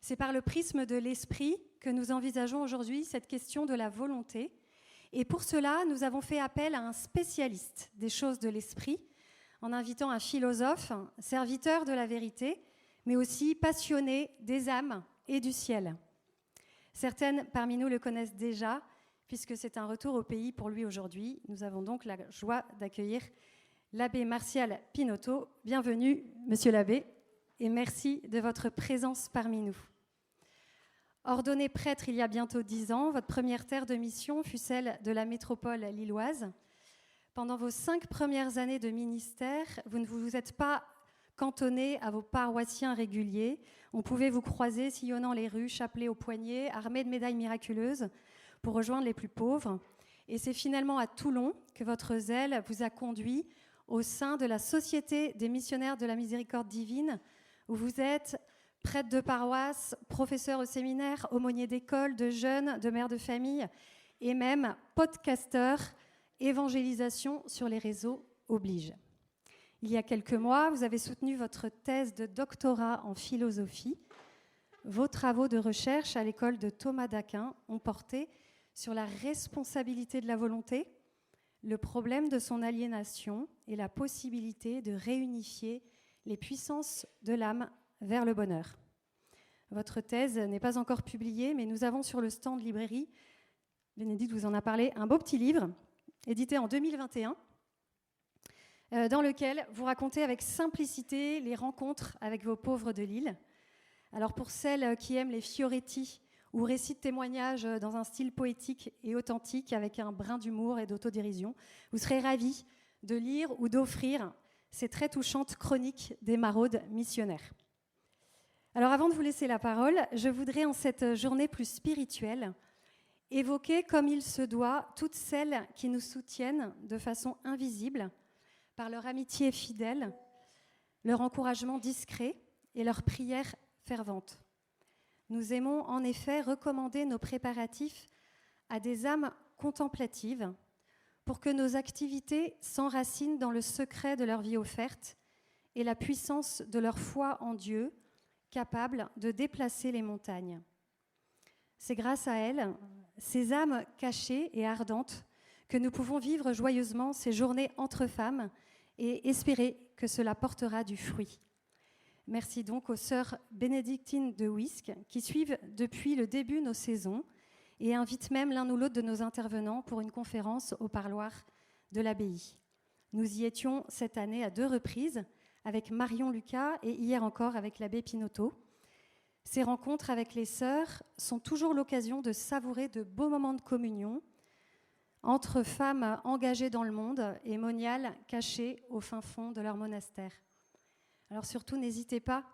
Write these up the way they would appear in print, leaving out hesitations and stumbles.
C'est par le prisme de l'esprit que nous envisageons aujourd'hui cette question de la volonté. Et pour cela, nous avons fait appel à un spécialiste des choses de l'esprit, en invitant un philosophe, serviteur de la vérité, mais aussi passionné des âmes et du ciel. Certaines parmi nous le connaissent déjà, puisque c'est un retour au pays pour lui aujourd'hui. Nous avons donc la joie d'accueillir l'abbé Martial Pinotto. Bienvenue, monsieur l'abbé, et merci de votre présence parmi nous. Ordonné prêtre il y a bientôt 10 ans, votre première terre de mission fut celle de la métropole lilloise. Pendant vos 5 premières années de ministère, vous ne vous êtes pas cantonné à vos paroissiens réguliers. On pouvait vous croiser sillonnant les rues, chapelet au poignet, armé de médailles miraculeuses pour rejoindre les plus pauvres. Et c'est finalement à Toulon que votre zèle vous a conduit au sein de la Société des missionnaires de la miséricorde divine, où vous êtes prêtre de paroisse, professeur au séminaire, aumônier d'école, de jeunes, de mères de famille, et même podcasteur, évangélisation sur les réseaux oblige. Il y a quelques mois, vous avez soutenu votre thèse de doctorat en philosophie. Vos travaux de recherche à l'école de Thomas d'Aquin ont porté sur la responsabilité de la volonté, le problème de son aliénation et la possibilité de réunifier les puissances de l'âme vers le bonheur. Votre thèse n'est pas encore publiée, mais nous avons sur le stand de librairie, Bénédicte vous en a parlé, un beau petit livre, édité en 2021, dans lequel vous racontez avec simplicité les rencontres avec vos pauvres de Lille. Alors pour celles qui aiment les Fioretti ou récits de témoignages dans un style poétique et authentique avec un brin d'humour et d'autodérision, vous serez ravis de lire ou d'offrir ces très touchantes chroniques des maraudes missionnaires. Alors avant de vous laisser la parole, je voudrais en cette journée plus spirituelle évoquer comme il se doit toutes celles qui nous soutiennent de façon invisible par leur amitié fidèle, leur encouragement discret et leur prière fervente. Nous aimons en effet recommander nos préparatifs à des âmes contemplatives pour que nos activités s'enracinent dans le secret de leur vie offerte et la puissance de leur foi en Dieu, capable de déplacer les montagnes. C'est grâce à elles, ces âmes cachées et ardentes, que nous pouvons vivre joyeusement ces journées entre femmes et espérer que cela portera du fruit. Merci donc aux sœurs bénédictines de Wisques qui suivent depuis le début nos saisons et invitent même l'un ou l'autre de nos intervenants pour une conférence au parloir de l'abbaye. Nous y étions cette année à 2 reprises avec Marion Lucas et hier encore avec l'abbé Pinotto. Ces rencontres avec les sœurs sont toujours l'occasion de savourer de beaux moments de communion entre femmes engagées dans le monde et moniales cachées au fin fond de leur monastère. Alors surtout, n'hésitez pas,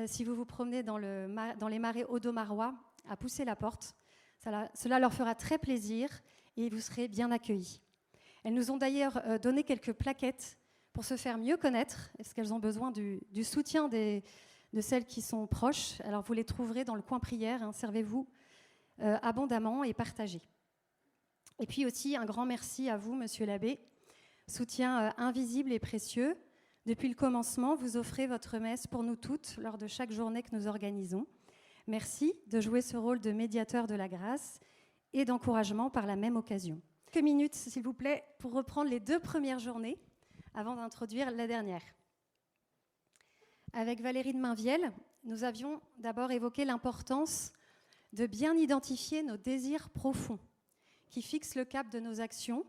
si vous vous promenez dans les marais audomarois, à pousser la porte. Cela leur fera très plaisir et vous serez bien accueillis. Elles nous ont d'ailleurs donné quelques plaquettes pour se faire mieux connaître, parce qu'elles ont besoin du soutien de celles qui sont proches. Alors vous les trouverez dans le coin prière, hein, servez-vous abondamment et partagez. Et puis aussi un grand merci à vous, monsieur l'abbé, soutien invisible et précieux. Depuis le commencement, vous offrez votre messe pour nous toutes lors de chaque journée que nous organisons. Merci de jouer ce rôle de médiateur de la grâce et d'encouragement par la même occasion. Quelques minutes, s'il vous plaît, pour reprendre les 2 premières journées avant d'introduire la dernière. Avec Valérie de Mainvielle, nous avions d'abord évoqué l'importance de bien identifier nos désirs profonds qui fixent le cap de nos actions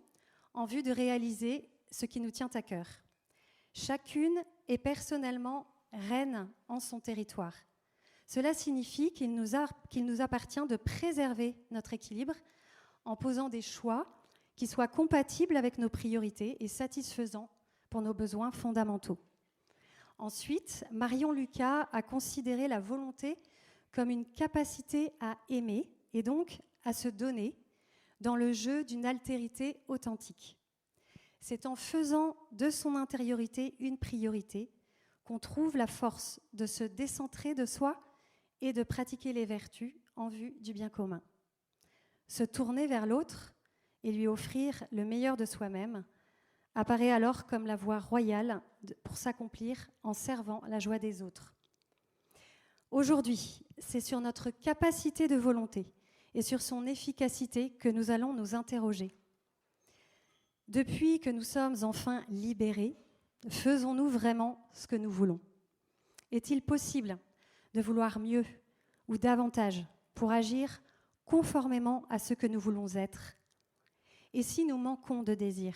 en vue de réaliser ce qui nous tient à cœur. Chacune est personnellement reine en son territoire. Cela signifie qu'il nous appartient de préserver notre équilibre en posant des choix qui soient compatibles avec nos priorités et satisfaisants pour nos besoins fondamentaux. Ensuite, Marion Lucas a considéré la volonté comme une capacité à aimer et donc à se donner dans le jeu d'une altérité authentique. C'est en faisant de son intériorité une priorité qu'on trouve la force de se décentrer de soi et de pratiquer les vertus en vue du bien commun. Se tourner vers l'autre et lui offrir le meilleur de soi-même apparaît alors comme la voie royale pour s'accomplir en servant la joie des autres. Aujourd'hui, c'est sur notre capacité de volonté et sur son efficacité que nous allons nous interroger. Depuis que nous sommes enfin libérés, faisons-nous vraiment ce que nous voulons ? Est-il possible de vouloir mieux ou davantage pour agir conformément à ce que nous voulons être ? Et si nous manquons de désir ?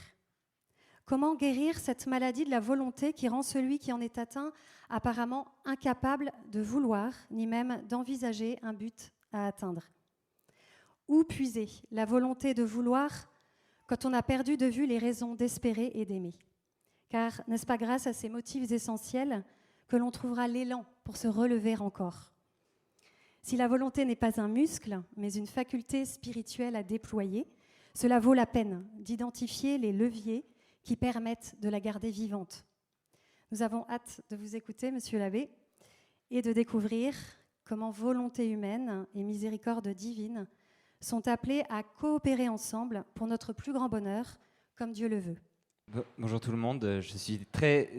Comment guérir cette maladie de la volonté qui rend celui qui en est atteint apparemment incapable de vouloir, ni même d'envisager un but à atteindre ? Où puiser la volonté de vouloir quand on a perdu de vue les raisons d'espérer et d'aimer ? Car n'est-ce pas grâce à ces motifs essentiels que l'on trouvera l'élan pour se relever encore ? Si la volonté n'est pas un muscle, mais une faculté spirituelle à déployer, cela vaut la peine d'identifier les leviers qui permettent de la garder vivante. Nous avons hâte de vous écouter, Monsieur l'abbé, et de découvrir comment volonté humaine et miséricorde divine sont appelées à coopérer ensemble pour notre plus grand bonheur, comme Dieu le veut. Bonjour tout le monde, je suis très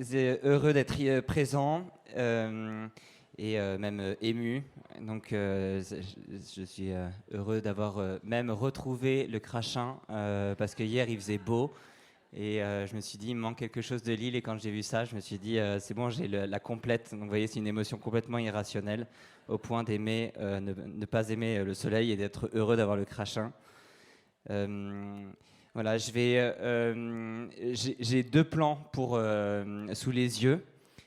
heureux d'être présent et même ému. Donc je suis heureux d'avoir même retrouvé le Crachin parce que hier il faisait beau et je me suis dit il me manque quelque chose de Lille et quand j'ai vu ça je me suis dit c'est bon, j'ai la complète. Donc vous voyez, c'est une émotion complètement irrationnelle au point d'aimer ne pas aimer le soleil et d'être heureux d'avoir le Crachin. Voilà, j'ai deux plans sous les yeux.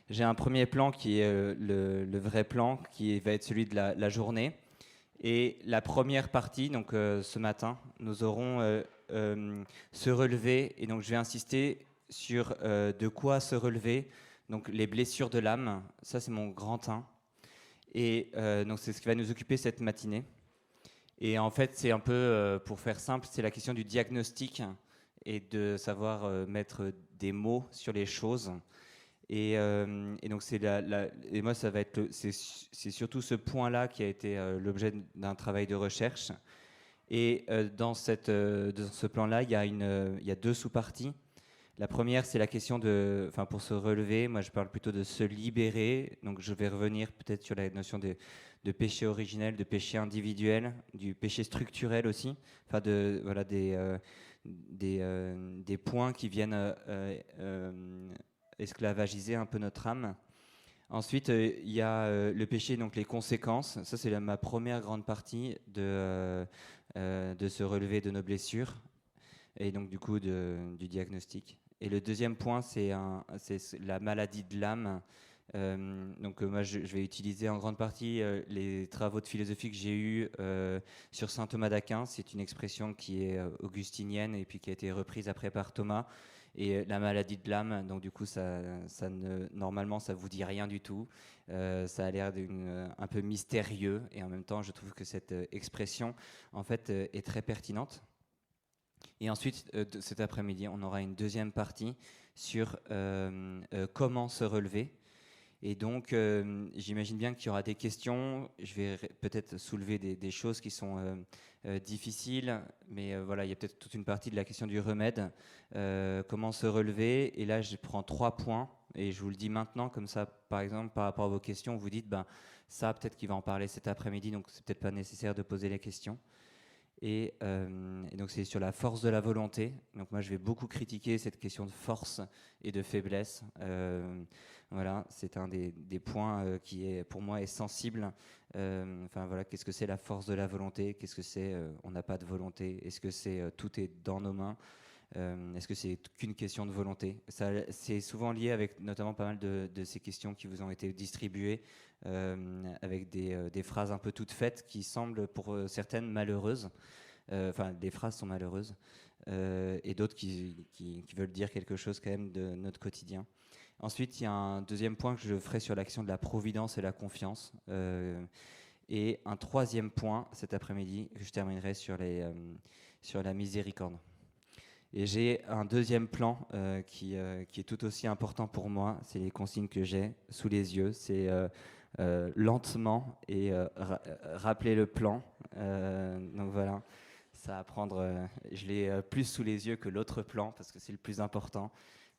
J'ai un premier plan qui est le vrai plan, qui va être celui de la journée. Et la première partie, donc ce matin, nous aurons se relever. Et donc je vais insister sur de quoi se relever. Donc les blessures de l'âme, ça c'est mon grand 1. Et donc c'est ce qui va nous occuper cette matinée. Et en fait, c'est un peu, pour faire simple, c'est la question du diagnostic et de savoir mettre des mots sur les choses. Et donc, et moi, ça va être, c'est surtout ce point-là qui a été l'objet d'un travail de recherche. Et dans ce plan-là, il y a deux sous-parties. La première, c'est la question pour se relever. Moi, je parle plutôt de se libérer. Donc, je vais revenir peut-être sur la notion de péché originel, de péché individuel, du péché structurel aussi. Enfin, des points qui viennent esclavagiser un peu notre âme. Ensuite, il y a le péché, donc les conséquences. Ça, c'est ma première grande partie de se relever de nos blessures et donc du coup du diagnostic. Et le deuxième point, c'est la maladie de l'âme. Donc moi, je vais utiliser en grande partie les travaux de philosophie que j'ai eus sur saint Thomas d'Aquin. C'est une expression qui est augustinienne et puis qui a été reprise après par Thomas. Et la maladie de l'âme, donc du coup, normalement, ça vous dit rien du tout. Ça a l'air un peu mystérieux. Et en même temps, je trouve que cette expression, en fait, est très pertinente. Et ensuite, cet après-midi, on aura une deuxième partie sur comment se relever. Et donc, j'imagine bien qu'il y aura des questions. Je vais peut-être soulever des choses qui sont difficiles, mais voilà, il y a peut-être toute une partie de la question du remède. Comment se relever ? Et là, je prends 3 points, et je vous le dis maintenant, comme ça, par exemple, par rapport à vos questions, vous dites, ça, peut-être qu'il va en parler cet après-midi, donc c'est peut-être pas nécessaire de poser les questions. Et donc c'est sur la force de la volonté. Donc moi je vais beaucoup critiquer cette question de force et de faiblesse. Voilà, c'est un des points qui est pour moi est sensible. Enfin voilà, qu'est-ce que c'est la force de la volonté ? Qu'est-ce que c'est on n'a pas de volonté ? Est-ce que c'est tout est dans nos mains ? Est-ce que c'est qu'une question de volonté ? Ça, c'est souvent lié avec notamment pas mal de ces questions qui vous ont été distribuées avec des phrases un peu toutes faites qui semblent pour certaines malheureuses. Enfin, des phrases sont malheureuses et d'autres qui veulent dire quelque chose quand même de notre quotidien. Ensuite, il y a un deuxième point que je ferai sur l'action de la providence et la confiance. Et un troisième point cet après-midi que je terminerai sur la miséricorde. Et j'ai un deuxième plan qui est tout aussi important pour moi. C'est les consignes que j'ai sous les yeux. C'est lentement et rappeler le plan. Donc voilà, ça à prendre. Je l'ai plus sous les yeux que l'autre plan parce que c'est le plus important.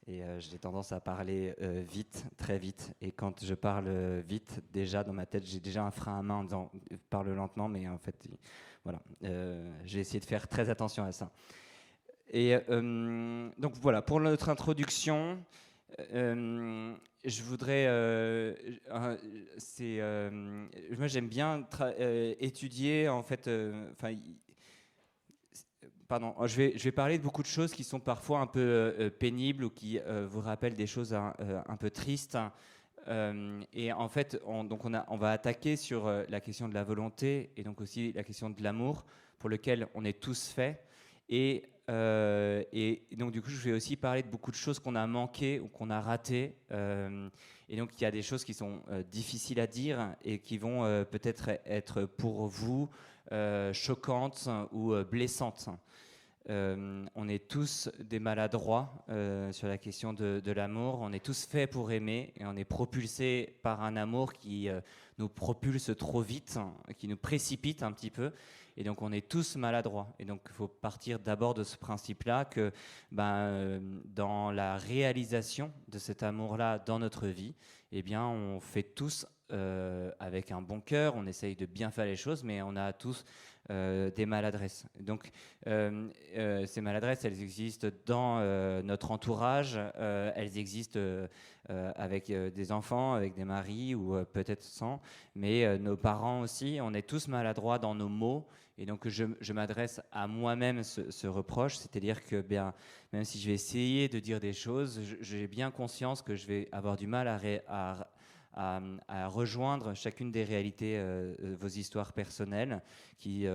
Et j'ai tendance à parler vite, très vite. Et quand je parle vite, déjà dans ma tête, j'ai déjà un frein à main en disant parle lentement, mais en fait, voilà. J'ai essayé de faire très attention à ça. Et donc voilà, pour notre introduction, je voudrais. Moi, j'aime bien étudier, en fait. Pardon, je vais parler de beaucoup de choses qui sont parfois un peu pénibles ou qui vous rappellent des choses un peu tristes. Et en fait, on va attaquer sur la question de la volonté et donc aussi la question de l'amour pour lequel on est tous faits. Et donc, du coup, je vais aussi parler de beaucoup de choses qu'on a manquées ou qu'on a ratées. Et donc, il y a des choses qui sont difficiles à dire et qui vont peut-être être pour vous choquantes ou blessantes. On est tous des maladroits sur la question de l'amour. On est tous faits pour aimer et on est propulsés par un amour qui nous propulse trop vite, qui nous précipite un petit peu. Et donc on est tous maladroits. Et donc il faut partir d'abord de ce principe-là que dans la réalisation de cet amour-là dans notre vie, eh bien on fait tous avec un bon cœur, on essaye de bien faire les choses, mais on a tous des maladresses. Donc ces maladresses, elles existent dans notre entourage, elles existent avec des enfants, avec des maris ou peut-être sans, mais nos parents aussi, on est tous maladroits dans nos mots. Et donc je m'adresse à moi-même ce reproche, c'est-à-dire que même si je vais essayer de dire des choses, j'ai bien conscience que je vais avoir du mal à rejoindre chacune des réalités, vos histoires personnelles qui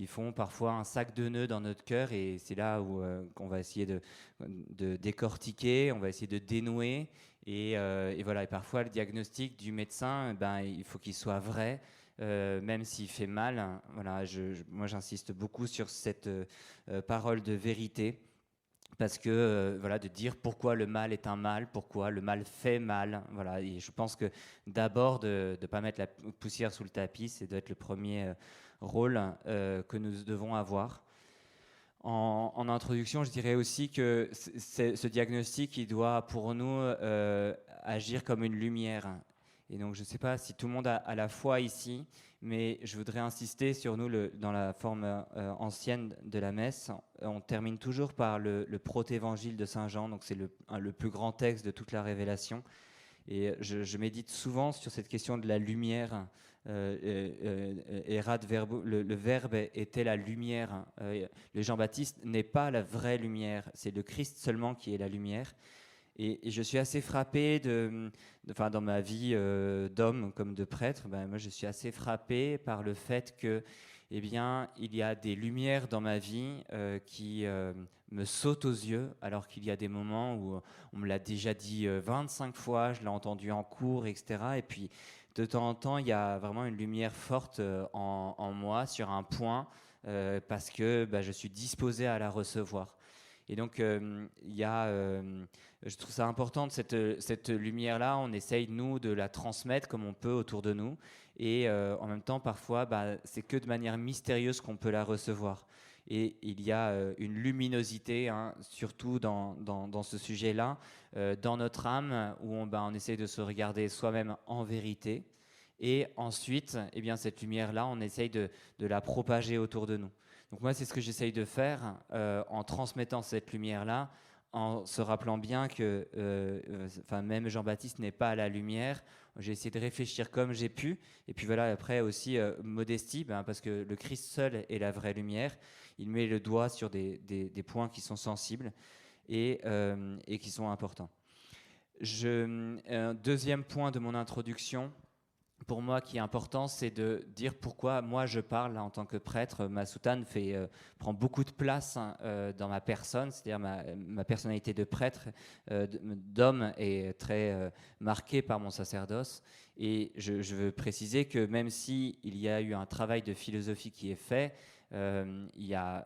font parfois un sac de nœuds dans notre cœur, et c'est là où qu'on va essayer de décortiquer, on va essayer de dénouer, et voilà. Et parfois le diagnostic du médecin, il faut qu'il soit vrai, même s'il fait mal. Voilà, moi j'insiste beaucoup sur cette parole de vérité. Parce que voilà, de dire pourquoi le mal est un mal, pourquoi le mal fait mal, voilà. Et je pense que d'abord de ne pas mettre la poussière sous le tapis, c'est d'être le premier rôle que nous devons avoir. En introduction, je dirais aussi que ce diagnostic, il doit pour nous agir comme une lumière. Et donc je ne sais pas si tout le monde a la foi ici, mais je voudrais insister sur nous, dans la forme ancienne de la messe. On termine toujours par le protévangile de Saint Jean, donc c'est le plus grand texte de toute la Révélation. Et je médite souvent sur cette question de la lumière. Erat verbo, le Verbe était la lumière. Le Jean-Baptiste n'est pas la vraie lumière, c'est le Christ seulement qui est la lumière. Et je suis assez frappé dans ma vie d'homme comme de prêtre, moi je suis assez frappé par le fait que, il y a des lumières dans ma vie qui me sautent aux yeux, alors qu'il y a des moments où on me l'a déjà dit 25 fois, je l'ai entendu en cours, etc. Et puis de temps en temps, il y a vraiment une lumière forte en moi sur un point, parce que je suis disposé à la recevoir. Et donc, je trouve ça important, cette lumière-là, on essaye, nous, de la transmettre comme on peut autour de nous. Et en même temps, parfois, c'est que de manière mystérieuse qu'on peut la recevoir. Et il y a une luminosité, surtout dans ce sujet-là, dans notre âme, où on essaye de se regarder soi-même en vérité. Et ensuite, cette lumière-là, on essaye de la propager autour de nous. Donc moi, c'est ce que j'essaye de faire en transmettant cette lumière-là, en se rappelant bien que même Jean-Baptiste n'est pas à la lumière. J'ai essayé de réfléchir comme j'ai pu. Et puis voilà, après aussi, modestie, parce que le Christ seul est la vraie lumière. Il met le doigt sur des points qui sont sensibles et qui sont importants. Deuxième point de mon introduction, pour moi, qui est important, c'est de dire pourquoi moi je parle en tant que prêtre. Ma soutane prend beaucoup de place dans ma personne, c'est-à-dire ma personnalité de prêtre, d'homme, est très marquée par mon sacerdoce. Et je veux préciser que même s'il y a eu un travail de philosophie qui est fait, il y a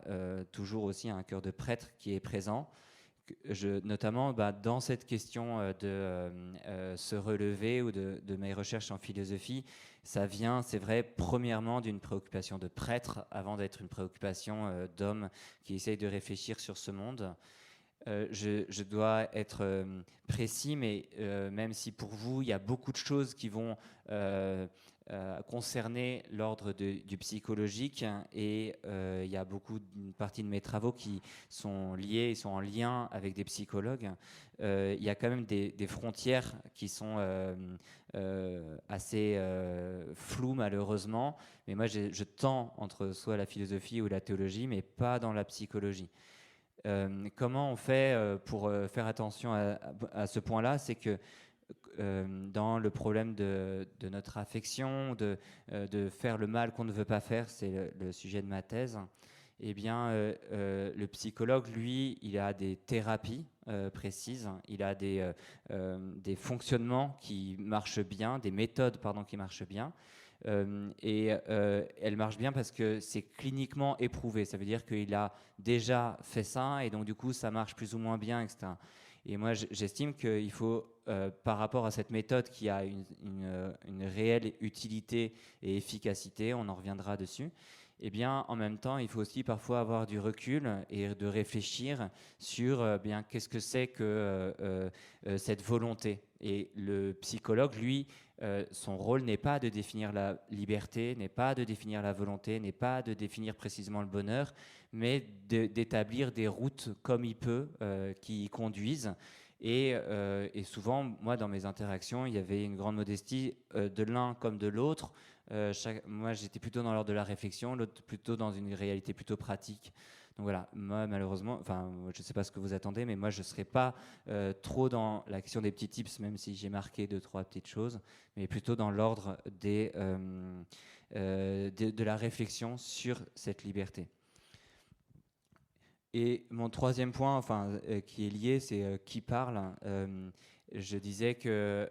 toujours aussi un cœur de prêtre qui est présent. Notamment dans cette question de se relever ou de mes recherches en philosophie, ça vient, c'est vrai, premièrement d'une préoccupation de prêtre avant d'être une préoccupation d'homme qui essaye de réfléchir sur ce monde. Je dois être précis, mais même si pour vous, il y a beaucoup de choses qui vont concerner l'ordre du psychologique, et il y a une partie de mes travaux qui sont liés, sont en lien avec des psychologues. Il y a quand même des frontières qui sont assez floues, malheureusement, mais moi je tends entre soit la philosophie ou la théologie, mais pas dans la psychologie. Comment on fait pour faire attention à ce point-là? C'est que dans le problème de notre affection, de faire le mal qu'on ne veut pas faire, c'est le sujet de ma thèse, eh bien, le psychologue, lui, il a des thérapies précises, il a des fonctionnements qui marchent bien, des méthodes, pardon, qui marchent bien. Elle marche bien parce que c'est cliniquement éprouvé. Ça veut dire qu'il a déjà fait ça, et donc du coup ça marche plus ou moins bien, etc. Et moi j'estime qu'il faut, par rapport à cette méthode qui a une réelle utilité et efficacité, on en reviendra dessus, eh bien, en même temps, il faut aussi parfois avoir du recul et de réfléchir sur bien qu'est-ce que c'est que cette volonté. Et le psychologue, lui, son rôle n'est pas de définir la liberté, n'est pas de définir la volonté, n'est pas de définir précisément le bonheur, mais d'établir des routes comme il peut qui y conduisent. Et souvent, moi, dans mes interactions, il y avait une grande modestie de l'un comme de l'autre. Moi, j'étais plutôt dans l'ordre de la réflexion, l'autre plutôt dans une réalité plutôt pratique. Donc voilà, moi, malheureusement, enfin, je ne sais pas ce que vous attendez, mais moi, je ne serai pas trop dans la question des petits tips, même si j'ai marqué 2-3 petites choses, mais plutôt dans l'ordre de la réflexion sur cette liberté. Et mon troisième point, qui est lié, c'est qui parle. Je disais que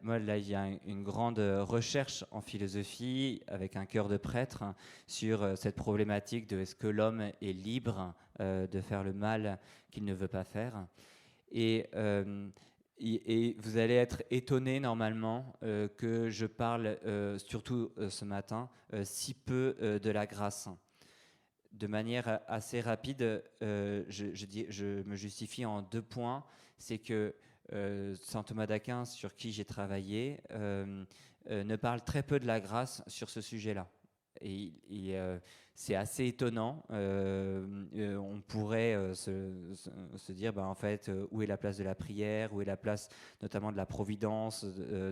moi, là, il y a une grande recherche en philosophie, avec un cœur de prêtre, sur cette problématique de est-ce que l'homme est libre de faire le mal qu'il ne veut pas faire. Et vous allez être étonné normalement que je parle, surtout ce matin, si peu de la grâce. De manière assez rapide, je me justifie en 2 points. C'est que saint Thomas d'Aquin, sur qui j'ai travaillé, ne parle très peu de la grâce sur ce sujet-là. Et c'est assez étonnant. On pourrait se dire, en fait, où est la place de la prière, où est la place notamment de la providence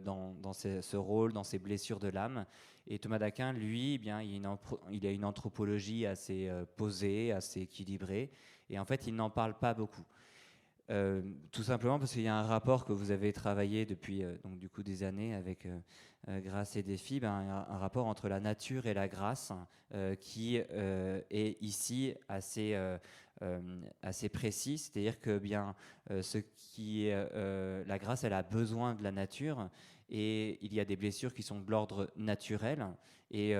dans ce rôle, dans ces blessures de l'âme. Et Thomas d'Aquin, lui, il a une anthropologie assez posée, assez équilibrée, et en fait, il n'en parle pas beaucoup. Tout simplement parce qu'il y a un rapport que vous avez travaillé depuis donc du coup des années avec Grâce et Défi, un rapport entre la nature et la grâce qui est ici assez précis, c'est-à-dire que la grâce, elle a besoin de la nature, et il y a des blessures qui sont de l'ordre naturel, et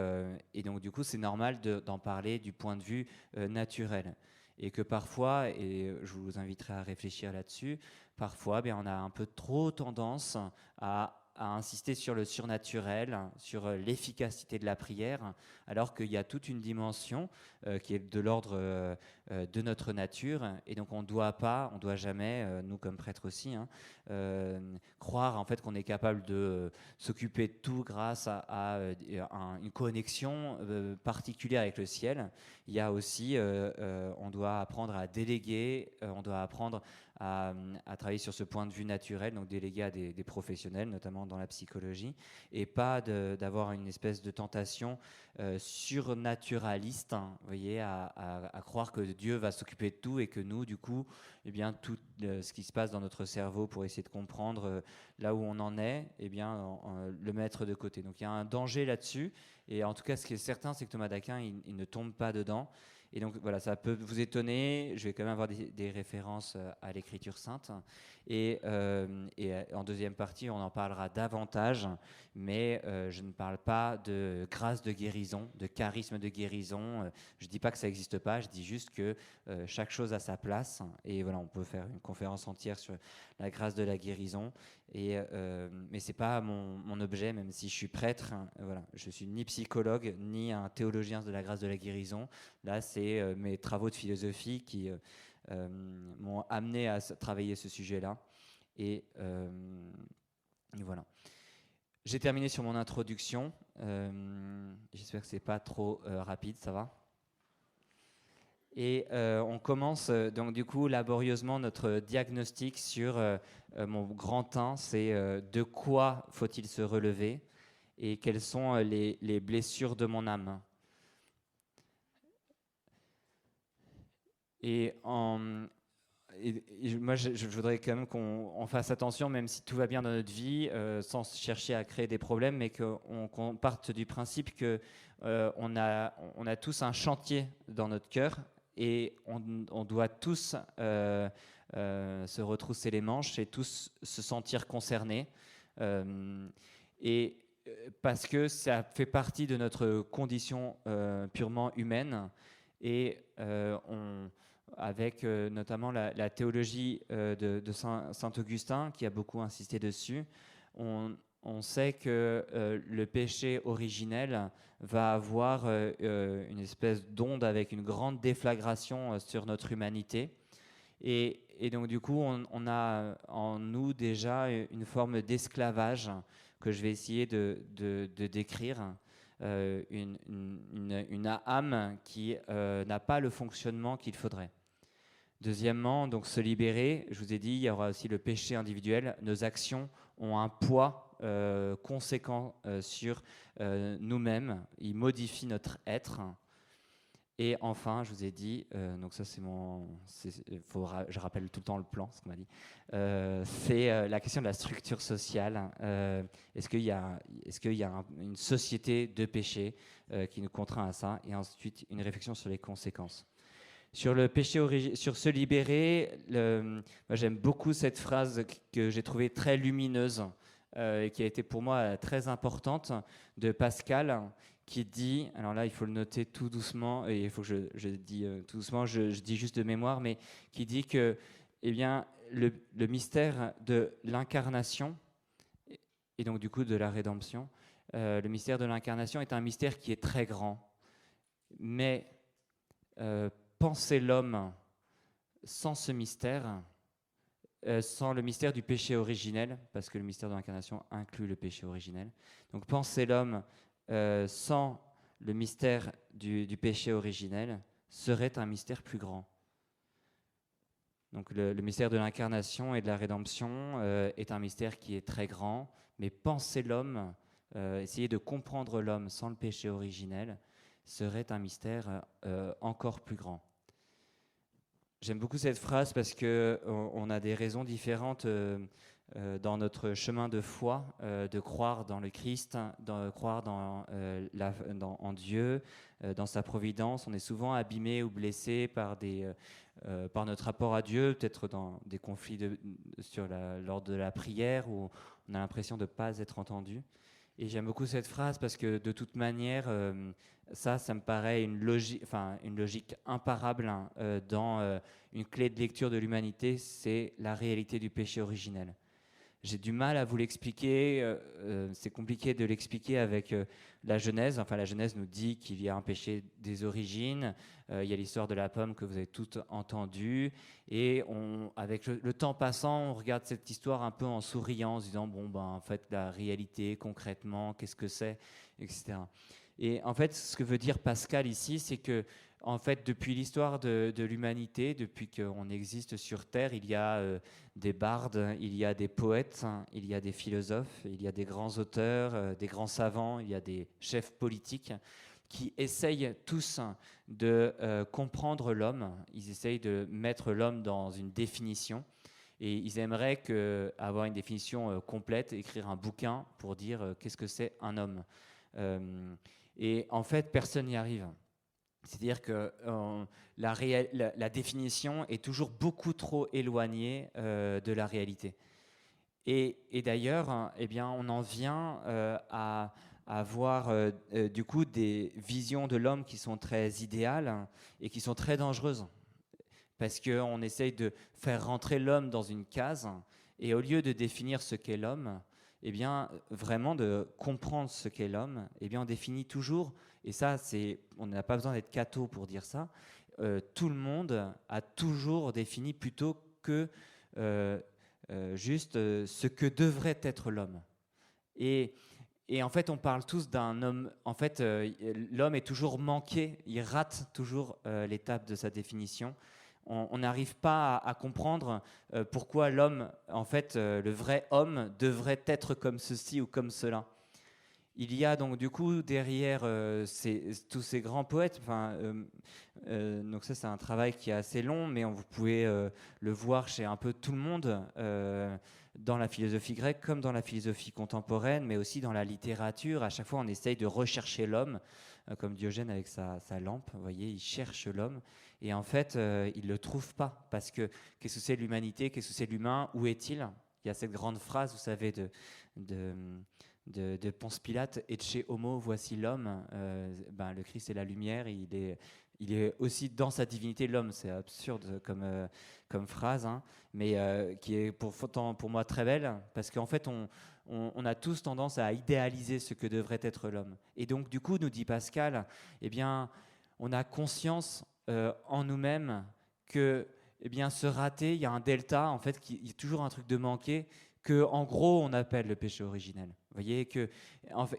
donc du coup c'est normal d'en parler du point de vue naturel. Et que parfois, et je vous inviterai à réfléchir là-dessus, parfois on a un peu trop tendance à insister sur le surnaturel, sur l'efficacité de la prière, alors qu'il y a toute une dimension qui est de l'ordre de notre nature, et donc on ne doit jamais, nous comme prêtres aussi, croire en fait qu'on est capable de s'occuper de tout grâce à une connexion particulière avec le ciel. Il y a aussi, on doit apprendre à déléguer, on doit apprendre à travailler sur ce point de vue naturel, donc déléguer à des professionnels, notamment dans la psychologie, et pas d'avoir une espèce de tentation surnaturaliste, vous voyez, à croire que Dieu va s'occuper de tout, et que nous, du coup, tout ce qui se passe dans notre cerveau pour essayer de comprendre là où on en est, le mettre de côté. Donc il y a un danger là-dessus, et en tout cas, ce qui est certain, c'est que Thomas d'Aquin, il ne tombe pas dedans. Et donc voilà, ça peut vous étonner, je vais quand même avoir des références à l'Écriture sainte. Et en deuxième partie, on en parlera davantage, mais je ne parle pas de grâce de guérison, de charisme de guérison. Je ne dis pas que ça n'existe pas, je dis juste que chaque chose a sa place. Et voilà, on peut faire une conférence entière sur la grâce de la guérison. Mais ce n'est pas mon objet, même si je suis prêtre. Voilà, je ne suis ni psychologue, ni un théologien de la grâce de la guérison. Là, c'est mes travaux de philosophie qui m'ont amené à travailler ce sujet-là. Et voilà. J'ai terminé sur mon introduction. J'espère que c'est pas trop rapide, ça va ? Et on commence donc du coup laborieusement notre diagnostic sur mon grand 1, c'est de quoi faut-il se relever et quelles sont les blessures de mon âme. Et moi, je voudrais quand même qu'on fasse attention, même si tout va bien dans notre vie, sans chercher à créer des problèmes, mais qu'on parte du principe qu'on a tous un chantier dans notre cœur et on doit tous se retrousser les manches et tous se sentir concernés. Et parce que ça fait partie de notre condition purement humaine et avec notamment la théologie de Saint Augustin, qui a beaucoup insisté dessus, on sait que le péché originel va avoir une espèce d'onde avec une grande déflagration sur notre humanité. Et donc du coup, on a en nous déjà une forme d'esclavage que je vais essayer de décrire. Une âme qui n'a pas le fonctionnement qu'il faudrait. Deuxièmement, donc se libérer, je vous ai dit, il y aura aussi le péché individuel. Nos actions ont un poids conséquent sur nous-mêmes. Ils modifient notre être. Et enfin, je vous ai dit, donc ça je rappelle tout le temps le plan, ce qu'on m'a dit, c'est la question de la structure sociale. Est-ce qu'il y a une société de péché qui nous contraint à ça? Et ensuite, une réflexion sur les conséquences. Sur le péché, sur se libérer, moi j'aime beaucoup cette phrase que j'ai trouvée très lumineuse et qui a été pour moi très importante de Pascal, qui dit, alors là il faut le noter tout doucement, et il faut que je dis tout doucement, je dis juste de mémoire, mais qui dit que eh bien, le mystère de l'incarnation, et donc du coup de la rédemption, le mystère de l'incarnation est un mystère qui est très grand, mais penser l'homme sans ce mystère, sans le mystère du péché originel, parce que le mystère de l'incarnation inclut le péché originel, donc penser l'homme sans le mystère du péché originel serait un mystère plus grand. Donc le mystère de l'incarnation et de la rédemption est un mystère qui est très grand, mais penser l'homme, essayer de comprendre l'homme sans le péché originel, serait un mystère encore plus grand. J'aime beaucoup cette phrase parce qu'on a des raisons différentes dans notre chemin de foi, de croire dans le Christ, de croire en Dieu, dans sa providence. On est souvent abîmé ou blessé par notre rapport à Dieu, peut-être dans des conflits lors de la prière où on a l'impression de ne pas être entendu. Et j'aime beaucoup cette phrase parce que de toute manière, ça me paraît une logique imparable dans une clé de lecture de l'humanité, c'est la réalité du péché originel. J'ai du mal à vous l'expliquer, c'est compliqué de l'expliquer avec la Genèse. Enfin, la Genèse nous dit qu'il y a un péché des origines, il y a l'histoire de la pomme que vous avez toutes entendue, et avec le temps passant, on regarde cette histoire un peu en souriant, en se disant, en fait, la réalité, concrètement, qu'est-ce que c'est, etc. Et en fait, ce que veut dire Pascal ici, c'est que en fait, depuis l'histoire de l'humanité, depuis qu'on existe sur Terre, il y a des bardes, il y a des poètes, il y a des philosophes, il y a des grands auteurs, des grands savants, il y a des chefs politiques qui essayent tous de comprendre l'homme. Ils essayent de mettre l'homme dans une définition. Et ils aimeraient avoir une définition complète, écrire un bouquin pour dire qu'est-ce que c'est un homme. Et en fait, personne n'y arrive. C'est-à-dire que la définition est toujours beaucoup trop éloignée de la réalité. Et d'ailleurs, eh bien, on en vient à avoir du coup des visions de l'homme qui sont très idéales et qui sont très dangereuses. Parce qu'on essaye de faire rentrer l'homme dans une case, et au lieu de définir ce qu'est l'homme, eh bien, vraiment de comprendre ce qu'est l'homme, eh bien, on définit toujours, et ça, on n'a pas besoin d'être catho pour dire ça, tout le monde a toujours défini plutôt que juste ce que devrait être l'homme. Et en fait, on parle tous d'un homme. En fait, l'homme est toujours manqué, il rate toujours l'étape de sa définition. On n'arrive pas à comprendre pourquoi l'homme, en fait, le vrai homme, devrait être comme ceci ou comme cela. Il y a donc du coup derrière tous ces grands poètes, donc ça c'est un travail qui est assez long, mais vous pouvez le voir chez un peu tout le monde, dans la philosophie grecque comme dans la philosophie contemporaine, mais aussi dans la littérature. À chaque fois on essaye de rechercher l'homme, comme Diogène avec sa lampe, vous voyez, il cherche l'homme, et en fait il ne le trouve pas, parce que qu'est-ce que c'est l'humanité, qu'est-ce que c'est l'humain, où est-il? Il y a cette grande phrase, vous savez, de Ponce Pilate, et chez Homo, voici l'homme. Le Christ est la lumière, il est aussi dans sa divinité l'homme. C'est absurde comme phrase, hein, mais qui est pour moi très belle, parce qu'en fait on a tous tendance à idéaliser ce que devrait être l'homme. Et donc du coup, nous dit Pascal, eh bien, on a conscience en nous-mêmes que ce raté, il y a un delta, en fait, il y a toujours un truc de manqué, que en gros on appelle le péché originel. Vous voyez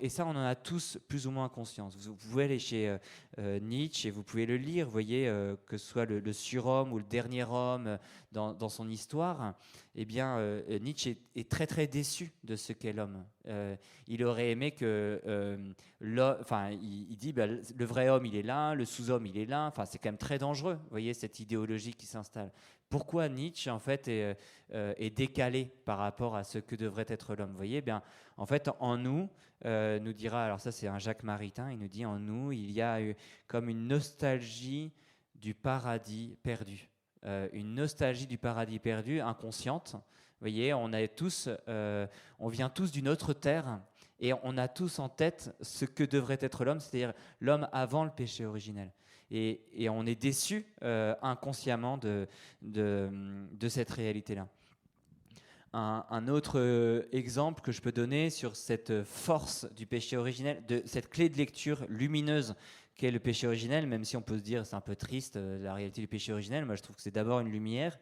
et ça on en a tous plus ou moins conscience. Vous pouvez aller chez Nietzsche et vous pouvez le lire, vous voyez, que ce soit le surhomme ou le dernier homme dans son histoire. Eh bien, Nietzsche est très très déçu de ce qu'est l'homme. Il aurait aimé que il dit le vrai homme il est là, le sous-homme il est là. C'est quand même très dangereux, vous voyez, cette idéologie qui s'installe. Pourquoi Nietzsche en fait est décalé par rapport à ce que devrait être l'homme? Vous voyez, bien, en fait, en nous, nous dira, alors ça c'est un Jacques Maritain, il nous dit en nous, il y a comme une nostalgie du paradis perdu, une nostalgie du paradis perdu, inconsciente. Vous voyez, on vient tous d'une autre terre et on a tous en tête ce que devrait être l'homme, c'est-à-dire l'homme avant le péché originel. Et on est déçu inconsciemment de cette réalité-là. Un autre exemple que je peux donner sur cette force du péché originel, de cette clé de lecture lumineuse qu'est le péché originel, même si on peut se dire c'est un peu triste la réalité du péché originel, moi je trouve que c'est d'abord une lumière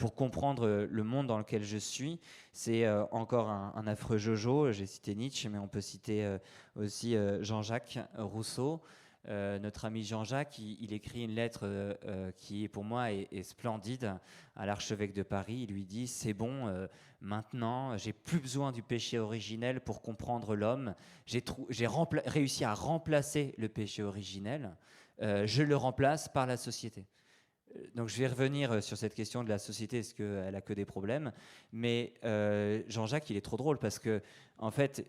pour comprendre le monde dans lequel je suis. C'est encore un affreux Jojo, j'ai cité Nietzsche, mais on peut citer aussi Jean-Jacques Rousseau. Notre ami Jean-Jacques, il écrit une lettre qui, pour moi, est splendide à l'archevêque de Paris. Il lui dit « C'est bon, maintenant, j'ai plus besoin du péché originel pour comprendre l'homme. J'ai réussi à remplacer le péché originel. Je le remplace par la société. » Donc je vais revenir sur cette question de la société, est-ce qu'elle a que des problèmes? Mais Jean-Jacques, il est trop drôle parce que, en fait,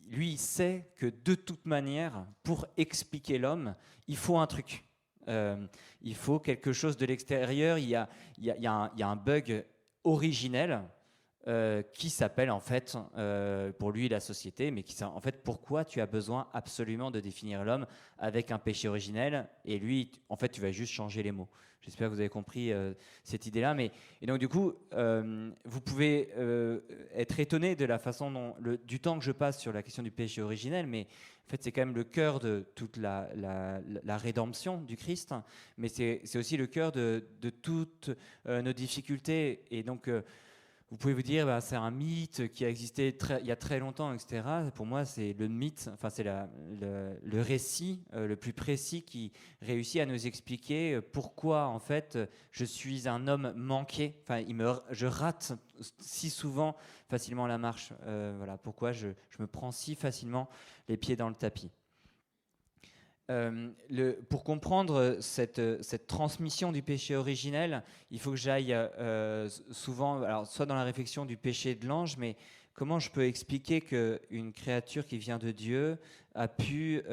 lui, il sait que de toute manière, pour expliquer l'homme, il faut un truc. Il faut quelque chose de l'extérieur. Il y a un bug originel qui s'appelle en fait, pour lui, la société, mais en fait, pourquoi tu as besoin absolument de définir l'homme avec un péché originel? Et lui, en fait, tu vas juste changer les mots. J'espère que vous avez compris cette idée-là. Et donc, du coup, vous pouvez être étonné de la façon du temps que je passe sur la question du péché originel, mais en fait, c'est quand même le cœur de toute la rédemption du Christ, mais c'est aussi le cœur de toutes nos difficultés. Et donc, vous pouvez vous dire, c'est un mythe qui a existé il y a très longtemps, etc. Pour moi, c'est le mythe, c'est le récit le plus précis qui réussit à nous expliquer pourquoi, en fait, je suis un homme manqué. Je rate si souvent facilement la marche. Voilà pourquoi je me prends si facilement les pieds dans le tapis. Pour comprendre cette transmission du péché originel, il faut que j'aille souvent, alors, soit dans la réflexion du péché de l'ange, mais comment je peux expliquer qu'une créature qui vient de Dieu a pu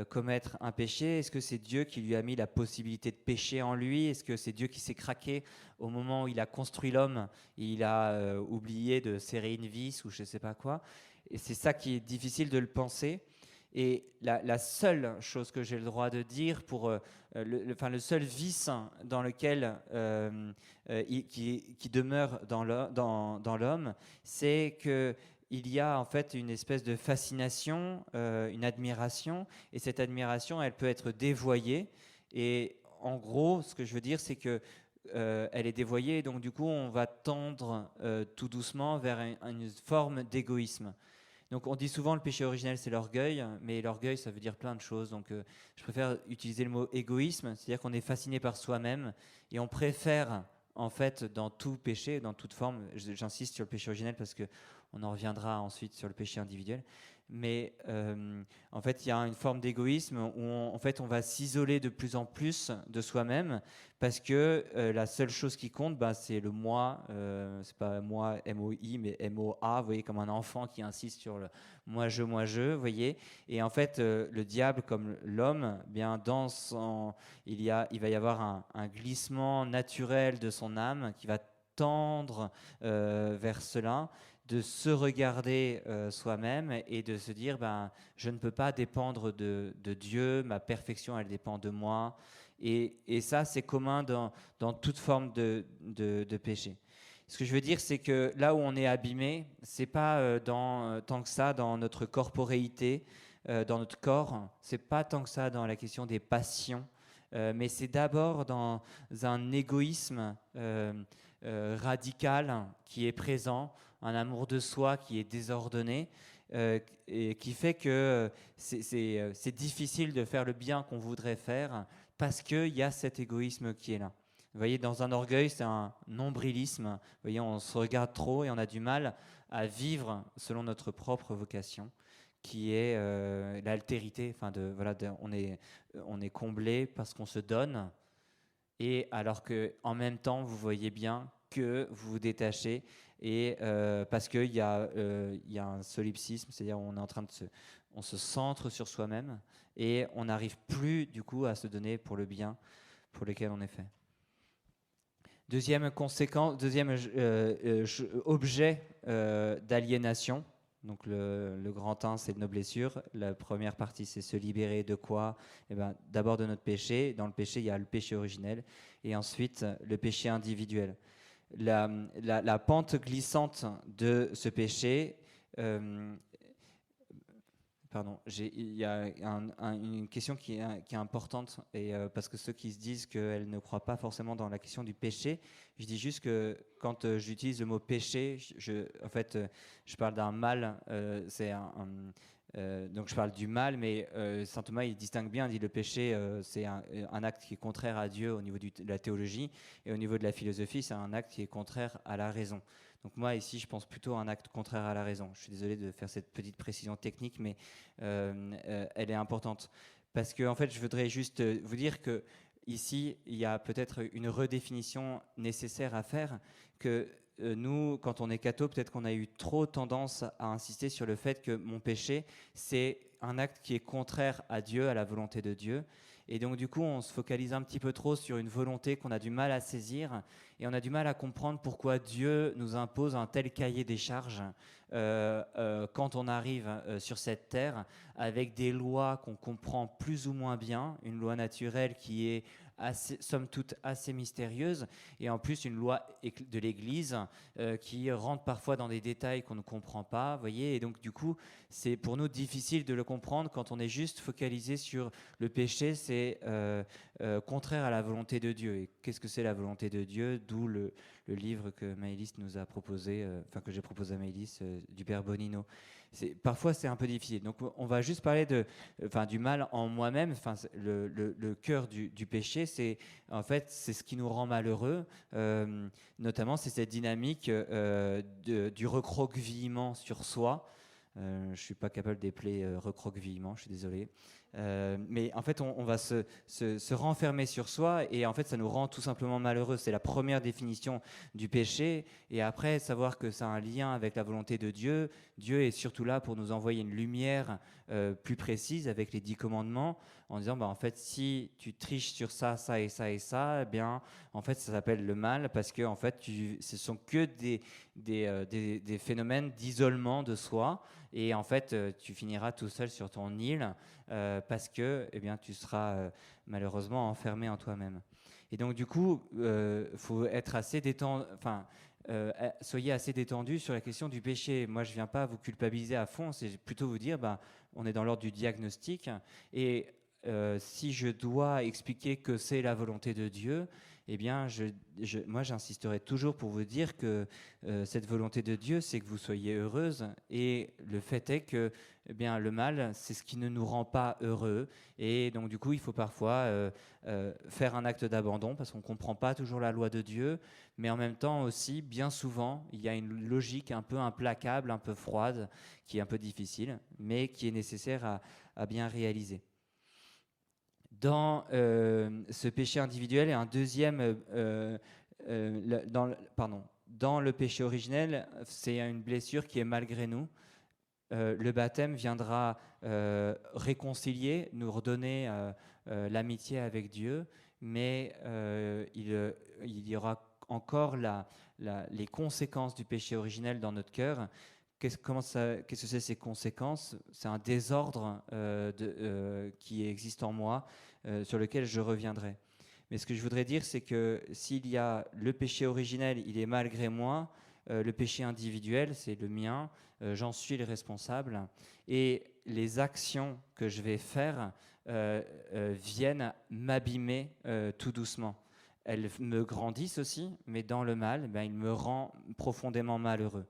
commettre un péché? Est-ce que c'est Dieu qui lui a mis la possibilité de pécher en lui? Est-ce que c'est Dieu qui s'est craqué au moment où il a construit l'homme et il a oublié de serrer une vis ou je ne sais pas quoi? Et c'est ça qui est difficile de le penser. Et la seule chose que j'ai le droit de dire pour le seul vice dans lequel qui demeure dans l'homme, c'est qu'il y a en fait une espèce de fascination, une admiration, et cette admiration, elle peut être dévoyée. Et en gros, ce que je veux dire, c'est que elle est dévoyée, donc du coup, on va tendre tout doucement vers une forme d'égoïsme. Donc on dit souvent le péché originel c'est l'orgueil, mais l'orgueil ça veut dire plein de choses. Donc je préfère utiliser le mot égoïsme, c'est-à-dire qu'on est fasciné par soi-même et on préfère en fait dans tout péché, dans toute forme, j'insiste sur le péché originel parce qu'on en reviendra ensuite sur le péché individuel, mais en fait il y a une forme d'égoïsme où en fait on va s'isoler de plus en plus de soi-même parce que la seule chose qui compte, c'est le moi, c'est pas moi M-O-I mais M-O-A, vous voyez, comme un enfant qui insiste sur le moi je, vous voyez. Et en fait le diable comme l'homme, bien dans son, il va y avoir un glissement naturel de son âme qui va tendre vers cela, de se regarder soi-même et de se dire je ne peux pas dépendre de Dieu, ma perfection elle dépend de moi, et ça c'est commun dans toute forme de péché. Ce que je veux dire, c'est que là où on est abîmé, c'est pas tant que ça dans notre corporéité, dans notre corps, c'est pas tant que ça dans la question des passions, mais c'est d'abord dans un égoïsme radical qui est présent, un amour de soi qui est désordonné, et qui fait que c'est difficile de faire le bien qu'on voudrait faire parce qu'il y a cet égoïsme qui est là. Vous voyez, dans un orgueil, c'est un nombrilisme. Vous voyez, on se regarde trop et on a du mal à vivre selon notre propre vocation, qui est l'altérité. Enfin, on est comblé parce qu'on se donne, et alors que en même temps, vous voyez bien que vous vous détachez, et parce qu'il y a un solipsisme, c'est-à-dire on se centre sur soi-même et on n'arrive plus du coup à se donner pour le bien pour lequel on est fait. Deuxième conséquence, objet d'aliénation. Donc le grand 1, c'est nos blessures. La première partie, c'est se libérer de quoi ? D'abord de notre péché. Dans le péché, il y a le péché originel. Et ensuite, le péché individuel. La pente glissante de ce péché... Pardon, il y a une question qui est importante, et parce que ceux qui se disent qu'elles ne croient pas forcément dans la question du péché, je dis juste que quand j'utilise le mot péché, en fait, je parle d'un mal, donc je parle du mal, mais saint Thomas il distingue bien, il dit le péché c'est un acte qui est contraire à Dieu au niveau de la théologie, et au niveau de la philosophie c'est un acte qui est contraire à la raison. Donc moi, ici, je pense plutôt à un acte contraire à la raison. Je suis désolé de faire cette petite précision technique, mais elle est importante. Parce que, en fait, je voudrais juste vous dire que ici, il y a peut-être une redéfinition nécessaire à faire, que nous, quand on est catho, peut-être qu'on a eu trop tendance à insister sur le fait que mon péché, c'est un acte qui est contraire à Dieu, à la volonté de Dieu. Et donc, du coup, on se focalise un petit peu trop sur une volonté qu'on a du mal à saisir, et on a du mal à comprendre pourquoi Dieu nous impose un tel cahier des charges quand on arrive sur cette terre, avec des lois qu'on comprend plus ou moins bien, une loi naturelle qui est somme toute assez mystérieuse, et en plus une loi de l'Église qui rentre parfois dans des détails qu'on ne comprend pas, voyez, et donc du coup c'est pour nous difficile de le comprendre quand on est juste focalisé sur le péché, c'est contraire à la volonté de Dieu. Et qu'est-ce que c'est la volonté de Dieu ? D'où le livre que Maëlys nous a proposé, que j'ai proposé à Maëlys, du Père Bonino. Parfois c'est un peu difficile. Donc on va juste parler du mal en moi-même. Le cœur du péché, c'est en fait c'est ce qui nous rend malheureux. Notamment c'est cette dynamique du recroquevillement sur soi. Je ne suis pas capable d'épeler recroquevillement, je suis désolé. Mais en fait, on va se renfermer sur soi, et en fait, ça nous rend tout simplement malheureux. C'est la première définition du péché. Et après, savoir que ça a un lien avec la volonté de Dieu. Dieu est surtout là pour nous envoyer une lumière plus précise avec les 10 commandements, en disant, en fait, si tu triches sur ça, ça et ça et ça, eh bien, en fait, ça s'appelle le mal, parce que en fait, ce sont que des phénomènes d'isolement de soi. Et en fait, tu finiras tout seul sur ton île parce que tu seras malheureusement enfermé en toi-même. Et donc, du coup, faut être assez détendu, soyez assez détendu sur la question du péché. Moi, je ne viens pas vous culpabiliser à fond, c'est plutôt vous dire, on est dans l'ordre du diagnostic. Et si je dois expliquer que c'est la volonté de Dieu, eh bien, moi, j'insisterai toujours pour vous dire que cette volonté de Dieu, c'est que vous soyez heureuse. Et le fait est que eh bien, le mal, c'est ce qui ne nous rend pas heureux. Et donc, du coup, il faut parfois faire un acte d'abandon parce qu'on ne comprend pas toujours la loi de Dieu. Mais en même temps aussi, bien souvent, il y a une logique un peu implacable, un peu froide, qui est un peu difficile, mais qui est nécessaire à bien réaliser. Dans ce péché individuel et un deuxième, dans le péché originel, c'est une blessure qui est malgré nous. Le baptême viendra réconcilier, nous redonner l'amitié avec Dieu, mais il y aura encore les conséquences du péché originel dans notre cœur. Qu'est-ce que c'est ces conséquences? C'est un désordre qui existe en moi, sur lequel je reviendrai. Mais ce que je voudrais dire, c'est que s'il y a le péché originel, il est malgré moi, le péché individuel, c'est le mien, j'en suis le responsable, et les actions que je vais faire viennent m'abîmer tout doucement. Elles me grandissent aussi, mais dans le mal, il me rend profondément malheureux.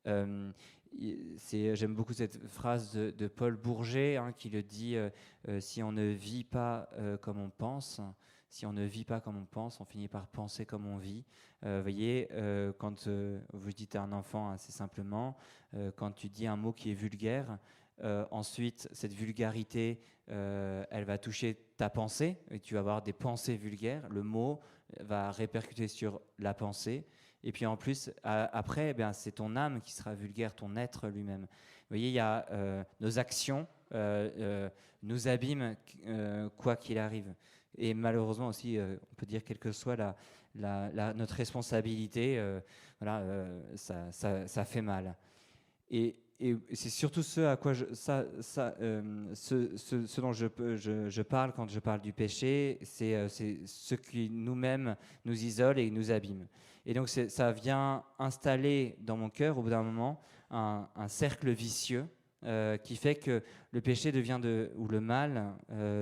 J'aime beaucoup cette phrase de Paul Bourget qui le dit si on ne vit pas comme on pense, si on ne vit pas comme on pense, on finit par penser comme on vit. Vous voyez, quand vous dites à un enfant assez simplement, quand tu dis un mot qui est vulgaire, ensuite cette vulgarité, elle va toucher ta pensée et tu vas avoir des pensées vulgaires. Le mot va répercuter sur la pensée. Et puis en plus, après, c'est ton âme qui sera vulgaire, ton être lui-même. Vous voyez, il y a nos actions nous abîment quoi qu'il arrive. Et malheureusement aussi, on peut dire quelle que soit notre responsabilité, ça fait mal. Et c'est surtout ce dont je parle quand je parle du péché, c'est ce qui nous-mêmes nous isole et nous abîme. Et donc ça vient installer dans mon cœur, au bout d'un moment, un cercle vicieux qui fait que le péché ou le mal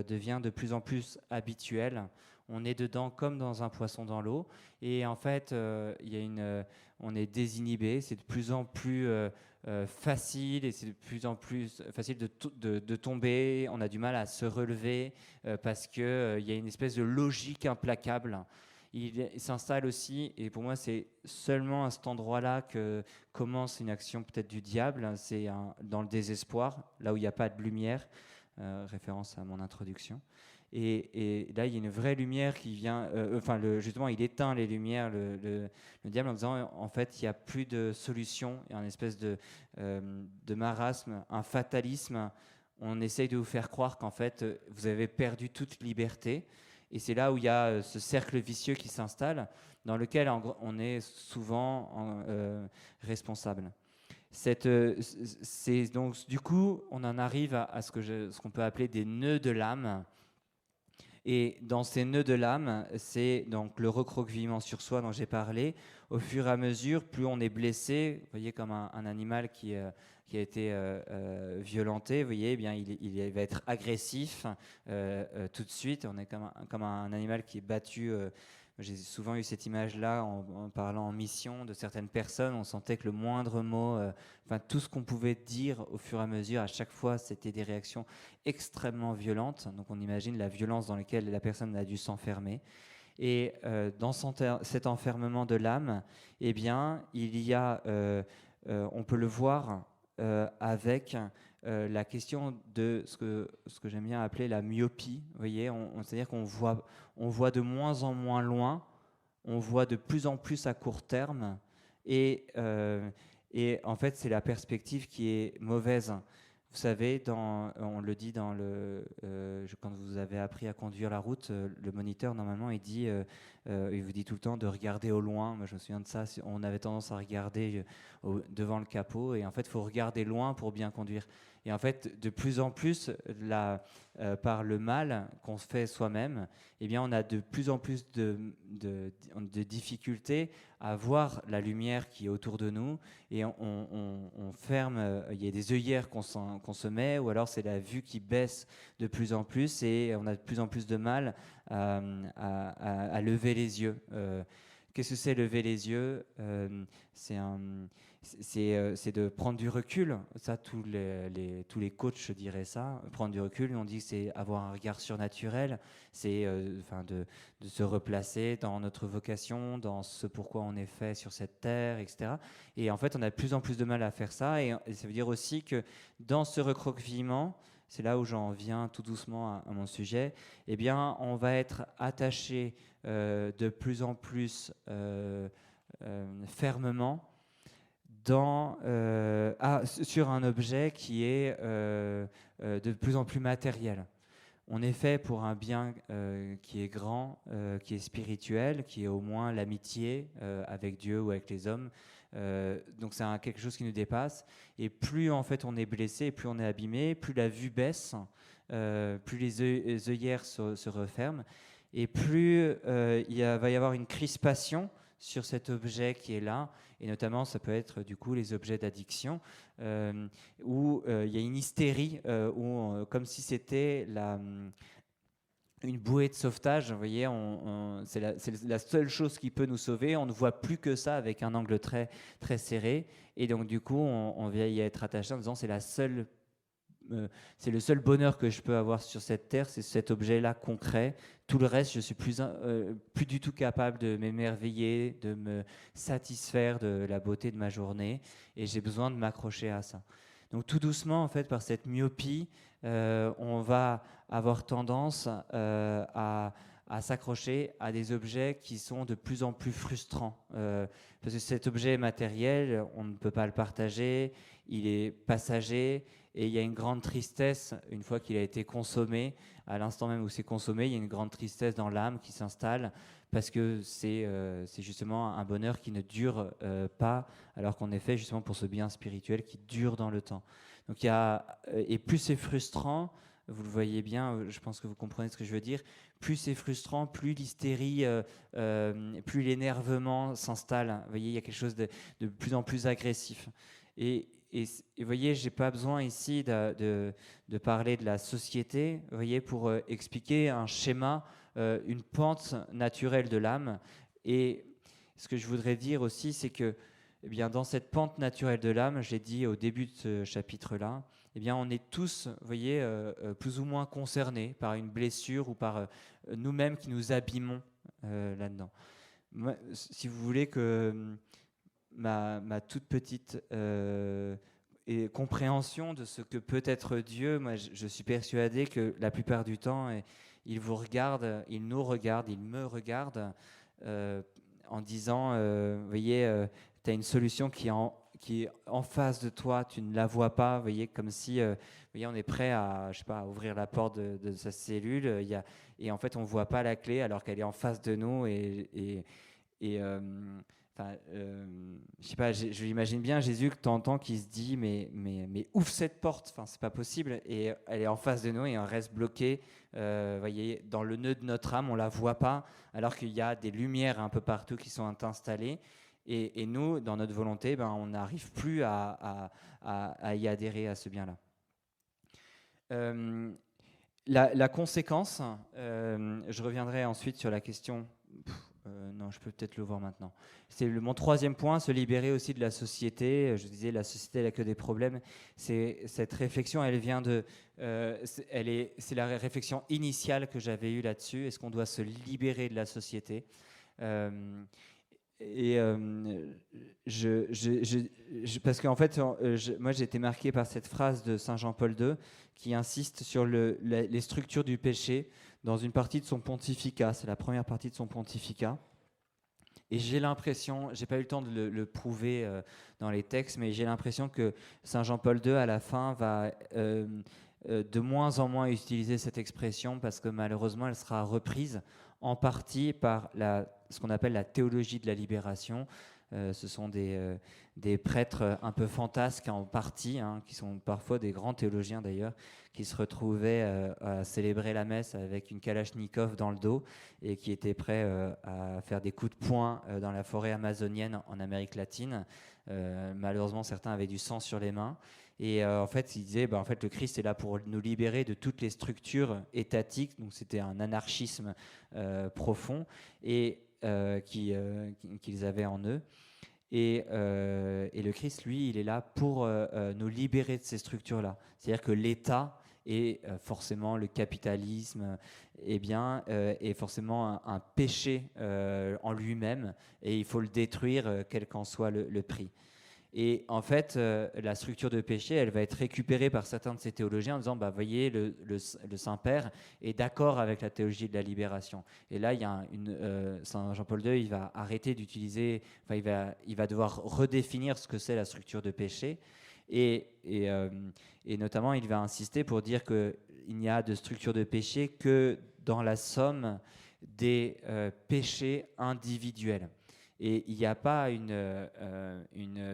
devient de plus en plus habituel. On est dedans comme dans un poisson dans l'eau. Et en fait, on est désinhibé. C'est de plus en plus facile et c'est de plus en plus facile de tomber. On a du mal à se relever parce qu'il y a une espèce de logique implacable. Il s'installe aussi, et pour moi c'est seulement à cet endroit-là que commence une action peut-être du diable, c'est dans le désespoir, là où il n'y a pas de lumière, référence à mon introduction. Et là, il y a une vraie lumière qui vient, justement, il éteint les lumières, le diable, en disant, en fait, il n'y a plus de solution, il y a une espèce de marasme, un fatalisme. On essaye de vous faire croire qu'en fait, vous avez perdu toute liberté. Et c'est là où il y a ce cercle vicieux qui s'installe, dans lequel on est souvent responsable. Donc, du coup, on en arrive à ce qu'on peut appeler des nœuds de l'âme. Et dans ces nœuds de l'âme, c'est donc le recroquevillement sur soi dont j'ai parlé. Au fur et à mesure, plus on est blessé, vous voyez, comme un animal qui a été violenté, vous voyez, eh bien, il va être agressif tout de suite. On est comme un animal qui est battu. J'ai souvent eu cette image-là en parlant en mission de certaines personnes. On sentait que le moindre mot, tout ce qu'on pouvait dire au fur et à mesure, à chaque fois, c'était des réactions extrêmement violentes. Donc on imagine la violence dans laquelle la personne a dû s'enfermer. Et dans cet enfermement de l'âme, eh bien, il y a, on peut le voir avec la question de ce que j'aime bien appeler la myopie. Vous voyez, c'est-à-dire qu'on voit de moins en moins loin, on voit de plus en plus à court terme, et en fait, c'est la perspective qui est mauvaise. Vous savez, on le dit quand vous avez appris à conduire la route, le moniteur, normalement, il vous dit tout le temps de regarder au loin. Moi, je me souviens de ça. On avait tendance à regarder devant le capot. Et en fait, il faut regarder loin pour bien conduire. Et en fait, de plus en plus, par le mal qu'on fait soi-même, eh bien, on a de plus en plus de difficultés à voir la lumière qui est autour de nous, et on ferme, il y a des œillères qu'on se met, ou alors c'est la vue qui baisse de plus en plus, et on a de plus en plus de mal à lever les yeux. Qu'est-ce que c'est lever les yeux? C'est de prendre du recul. Ça, tous les coachs diraient ça. Prendre du recul, on dit que c'est avoir un regard surnaturel, c'est de se replacer dans notre vocation, dans ce pourquoi on est fait sur cette terre, etc. Et en fait, on a de plus en plus de mal à faire ça. Et ça veut dire aussi que dans ce recroquevillement, c'est là où j'en viens tout doucement à mon sujet, eh bien, on va être attaché de plus en plus fermement sur un objet qui est de plus en plus matériel. On est fait pour un bien qui est grand, qui est spirituel, qui est au moins l'amitié avec Dieu ou avec les hommes. Donc c'est quelque chose qui nous dépasse. Et plus en fait on est blessé, plus on est abîmé, plus la vue baisse, plus les œillères se referment, et plus va y avoir une crispation sur cet objet qui est là. Et notamment, ça peut être du coup les objets d'addiction, où il y a une hystérie, comme si c'était une bouée de sauvetage. Vous voyez, c'est la seule chose qui peut nous sauver. On ne voit plus que ça avec un angle très, très serré. Et donc, du coup, on vient y être attaché en disant c'est le seul bonheur que je peux avoir sur cette terre, c'est cet objet-là concret. Tout le reste, je suis plus du tout capable de m'émerveiller, de me satisfaire de la beauté de ma journée, et j'ai besoin de m'accrocher à ça. Donc tout doucement, en fait, par cette myopie, on va avoir tendance à s'accrocher à des objets qui sont de plus en plus frustrants. Parce que cet objet matériel, on ne peut pas le partager, il est passager, et il y a une grande tristesse une fois qu'il a été consommé. À l'instant même où c'est consommé, il y a une grande tristesse dans l'âme qui s'installe, parce que c'est justement un bonheur qui ne dure pas, alors qu'on est fait justement pour ce bien spirituel qui dure dans le temps. Donc et plus c'est frustrant, vous le voyez bien, je pense que vous comprenez ce que je veux dire, plus c'est frustrant, plus l'hystérie, plus l'énervement s'installe. Vous voyez, il y a quelque chose de plus en plus agressif. Et vous voyez, je n'ai pas besoin ici de parler de la société, vous voyez, pour expliquer un schéma, une pente naturelle de l'âme. Et ce que je voudrais dire aussi, c'est que eh bien, dans cette pente naturelle de l'âme, j'ai dit au début de ce chapitre-là, eh bien, on est tous, vous voyez, plus ou moins concernés par une blessure ou par nous-mêmes qui nous abîmons là-dedans. Moi, si vous voulez que ma toute petite compréhension de ce que peut être Dieu, moi je suis persuadé que la plupart du temps, il vous regarde, il nous regarde, il me regarde en disant, vous voyez, tu as une solution qui est en face de toi, tu ne la vois pas, vous voyez, comme si vous voyez, on est prêt à, je sais pas, à ouvrir la porte de sa cellule, et en fait on ne voit pas la clé alors qu'elle est en face de nous, je sais pas, je l'imagine bien Jésus que tu entends qui se dit mais ouvre cette porte, enfin c'est pas possible, et elle est en face de nous et on reste bloqué, voyez, dans le nœud de notre âme, on la voit pas, alors qu'il y a des lumières un peu partout qui sont installées, et nous dans notre volonté, on n'arrive plus à y adhérer à ce bien-là. La conséquence, je reviendrai ensuite sur la question. Non, je peux peut-être le voir maintenant. C'est mon troisième point, se libérer aussi de la société. Je disais, la société n'a que des problèmes. Cette réflexion, elle vient c'est la réflexion initiale que j'avais eue là-dessus. Est-ce qu'on doit se libérer de la société ? Parce qu'en fait, moi j'ai été marqué par cette phrase de Saint Jean-Paul II qui insiste sur les structures du péché dans une partie de son pontificat. C'est la première partie de son pontificat. Et j'ai l'impression, j'ai pas eu le temps de le prouver dans les textes, mais j'ai l'impression que Saint Jean-Paul II à la fin va de moins en moins utiliser cette expression, parce que malheureusement elle sera reprise en partie par ce qu'on appelle la théologie de la libération, Ce sont des prêtres un peu fantasques en partie, hein, qui sont parfois des grands théologiens d'ailleurs, qui se retrouvaient à célébrer la messe avec une kalachnikov dans le dos et qui étaient prêts à faire des coups de poing dans la forêt amazonienne en Amérique latine. Malheureusement, certains avaient du sang sur les mains. Et en fait, il disait, en fait, le Christ est là pour nous libérer de toutes les structures étatiques. Donc, c'était un anarchisme profond et qu'ils avaient en eux. Et le Christ, lui, il est là pour nous libérer de ces structures-là. C'est-à-dire que l'État et forcément le capitalisme est forcément un péché en lui-même, et il faut le détruire quel qu'en soit le prix. Et en fait, la structure de péché, elle va être récupérée par certains de ces théologiens en disant, voyez, le Saint-Père est d'accord avec la théologie de la libération. Et là, il y a Saint Jean-Paul II, il va arrêter d'utiliser, il va devoir redéfinir ce que c'est la structure de péché. Et notamment, il va insister pour dire qu'il n'y a de structure de péché que dans la somme des péchés individuels. Et il n'y a pas une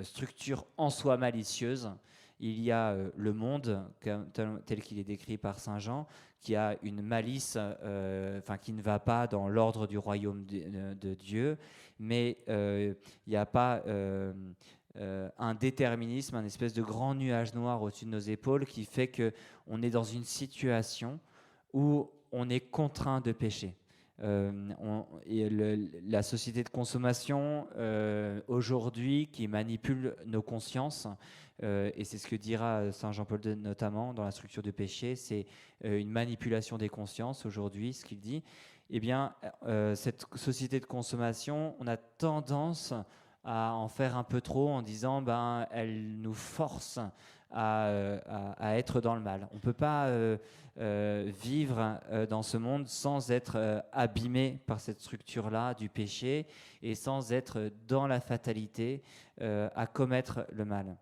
structure en soi malicieuse. Il y a le monde, tel qu'il est décrit par Saint Jean, qui a une malice, qui ne va pas dans l'ordre du royaume de Dieu, mais il n'y a pas un déterminisme, un espèce de grand nuage noir au-dessus de nos épaules qui fait qu'on est dans une situation où on est contraint de pécher. La société de consommation aujourd'hui qui manipule nos consciences, et c'est ce que dira Saint Jean-Paul II notamment dans la structure du péché, c'est une manipulation des consciences aujourd'hui, ce qu'il dit. Eh bien, cette société de consommation, on a tendance à en faire un peu trop en disant elle nous force à être dans le mal. On ne peut pas vivre dans ce monde sans être abîmé par cette structure-là du péché et sans être dans la fatalité à commettre le mal.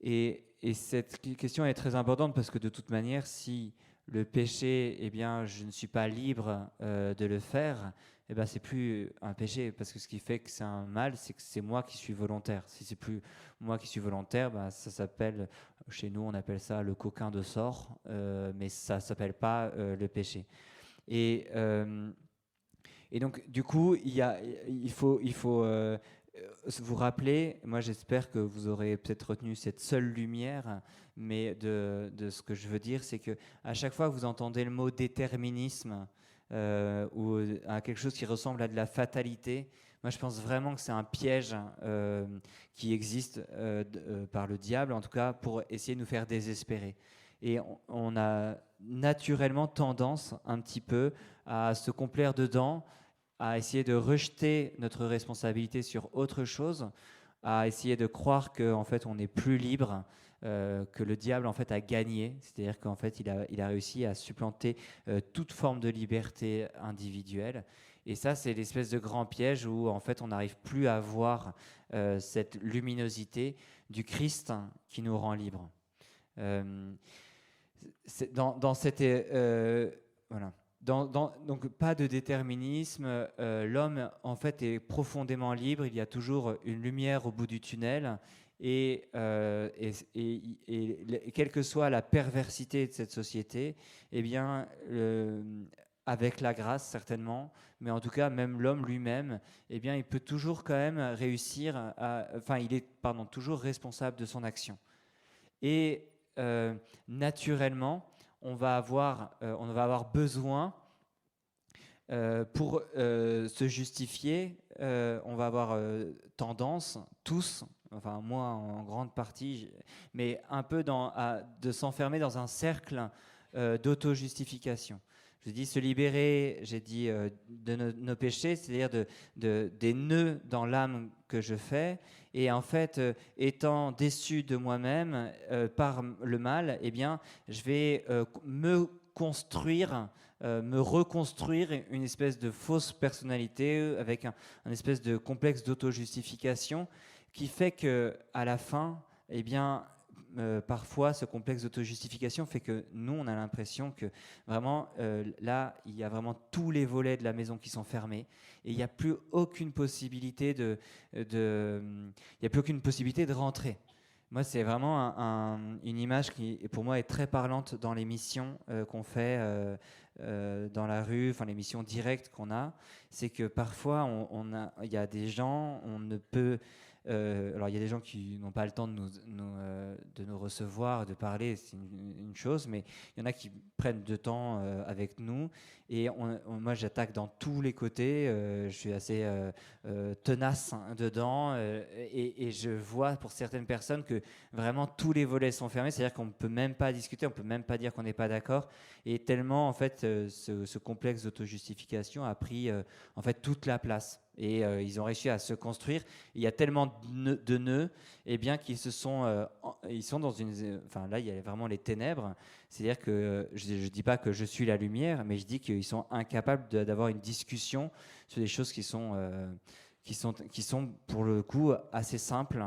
Et cette question est très importante parce que de toute manière, si le péché, je ne suis pas libre de le faire, c'est plus un péché, parce que ce qui fait que c'est un mal, c'est que c'est moi qui suis volontaire. Si c'est plus moi qui suis volontaire, ça s'appelle, chez nous on appelle ça le coquin de sort, mais ça s'appelle pas le péché. Et donc du coup, il faut vous rappeler, moi j'espère que vous aurez peut-être retenu cette seule lumière, mais de ce que je veux dire, c'est que à chaque fois que vous entendez le mot déterminisme, ou à quelque chose qui ressemble à de la fatalité, moi je pense vraiment que c'est un piège qui existe par le diable, en tout cas pour essayer de nous faire désespérer. Et on a naturellement tendance un petit peu à se complaire dedans, à essayer de rejeter notre responsabilité sur autre chose, à essayer de croire qu'en fait on est plus libre, que le diable en fait a gagné, c'est-à-dire qu'en fait il a réussi à supplanter toute forme de liberté individuelle. Et ça, c'est l'espèce de grand piège où en fait on n'arrive plus à voir cette luminosité du Christ qui nous rend libres. Dans cette voilà. Donc pas de déterminisme, l'homme en fait est profondément libre, il y a toujours une lumière au bout du tunnel, et quelle que soit la perversité de cette société, avec la grâce certainement, mais en tout cas même l'homme lui-même, il peut toujours quand même réussir il est toujours responsable de son action. Et naturellement, on va avoir besoin, pour se justifier, on va avoir tendance, tous, moi en grande partie, mais un peu de s'enfermer dans un cercle d'auto-justification. Je dis se libérer, j'ai dit de nos péchés, c'est-à-dire des nœuds dans l'âme que je fais, et en fait, étant déçu de moi-même par le mal, je vais me reconstruire une espèce de fausse personnalité avec un espèce de complexe d'auto-justification qui fait que à la fin, parfois, ce complexe d'auto-justification fait que nous, on a l'impression que vraiment, là, il y a vraiment tous les volets de la maison qui sont fermés et il n'y a plus aucune possibilité il y a plus aucune possibilité de rentrer. Moi, c'est vraiment une image qui, pour moi, est très parlante dans les missions qu'on fait dans la rue, enfin les missions directes qu'on a. C'est que parfois, il y a des gens, on ne peut... alors, il y a des gens qui n'ont pas le temps de nous recevoir, de parler, c'est une chose, mais il y en a qui prennent de temps avec nous. Et moi, j'attaque dans tous les côtés. Je suis assez tenace dedans. Et je vois pour certaines personnes que vraiment tous les volets sont fermés. C'est-à-dire qu'on ne peut même pas discuter, on ne peut même pas dire qu'on n'est pas d'accord. Et tellement, en fait, ce complexe d'auto-justification a pris en fait toute la place. Et ils ont réussi à se construire. Il y a tellement de nœuds, eh bien qu'ils ils sont dans une. Enfin là, il y a vraiment les ténèbres. C'est-à-dire que je dis pas que je suis la lumière, mais je dis qu'ils sont incapables d'avoir une discussion sur des choses qui sont pour le coup assez simples.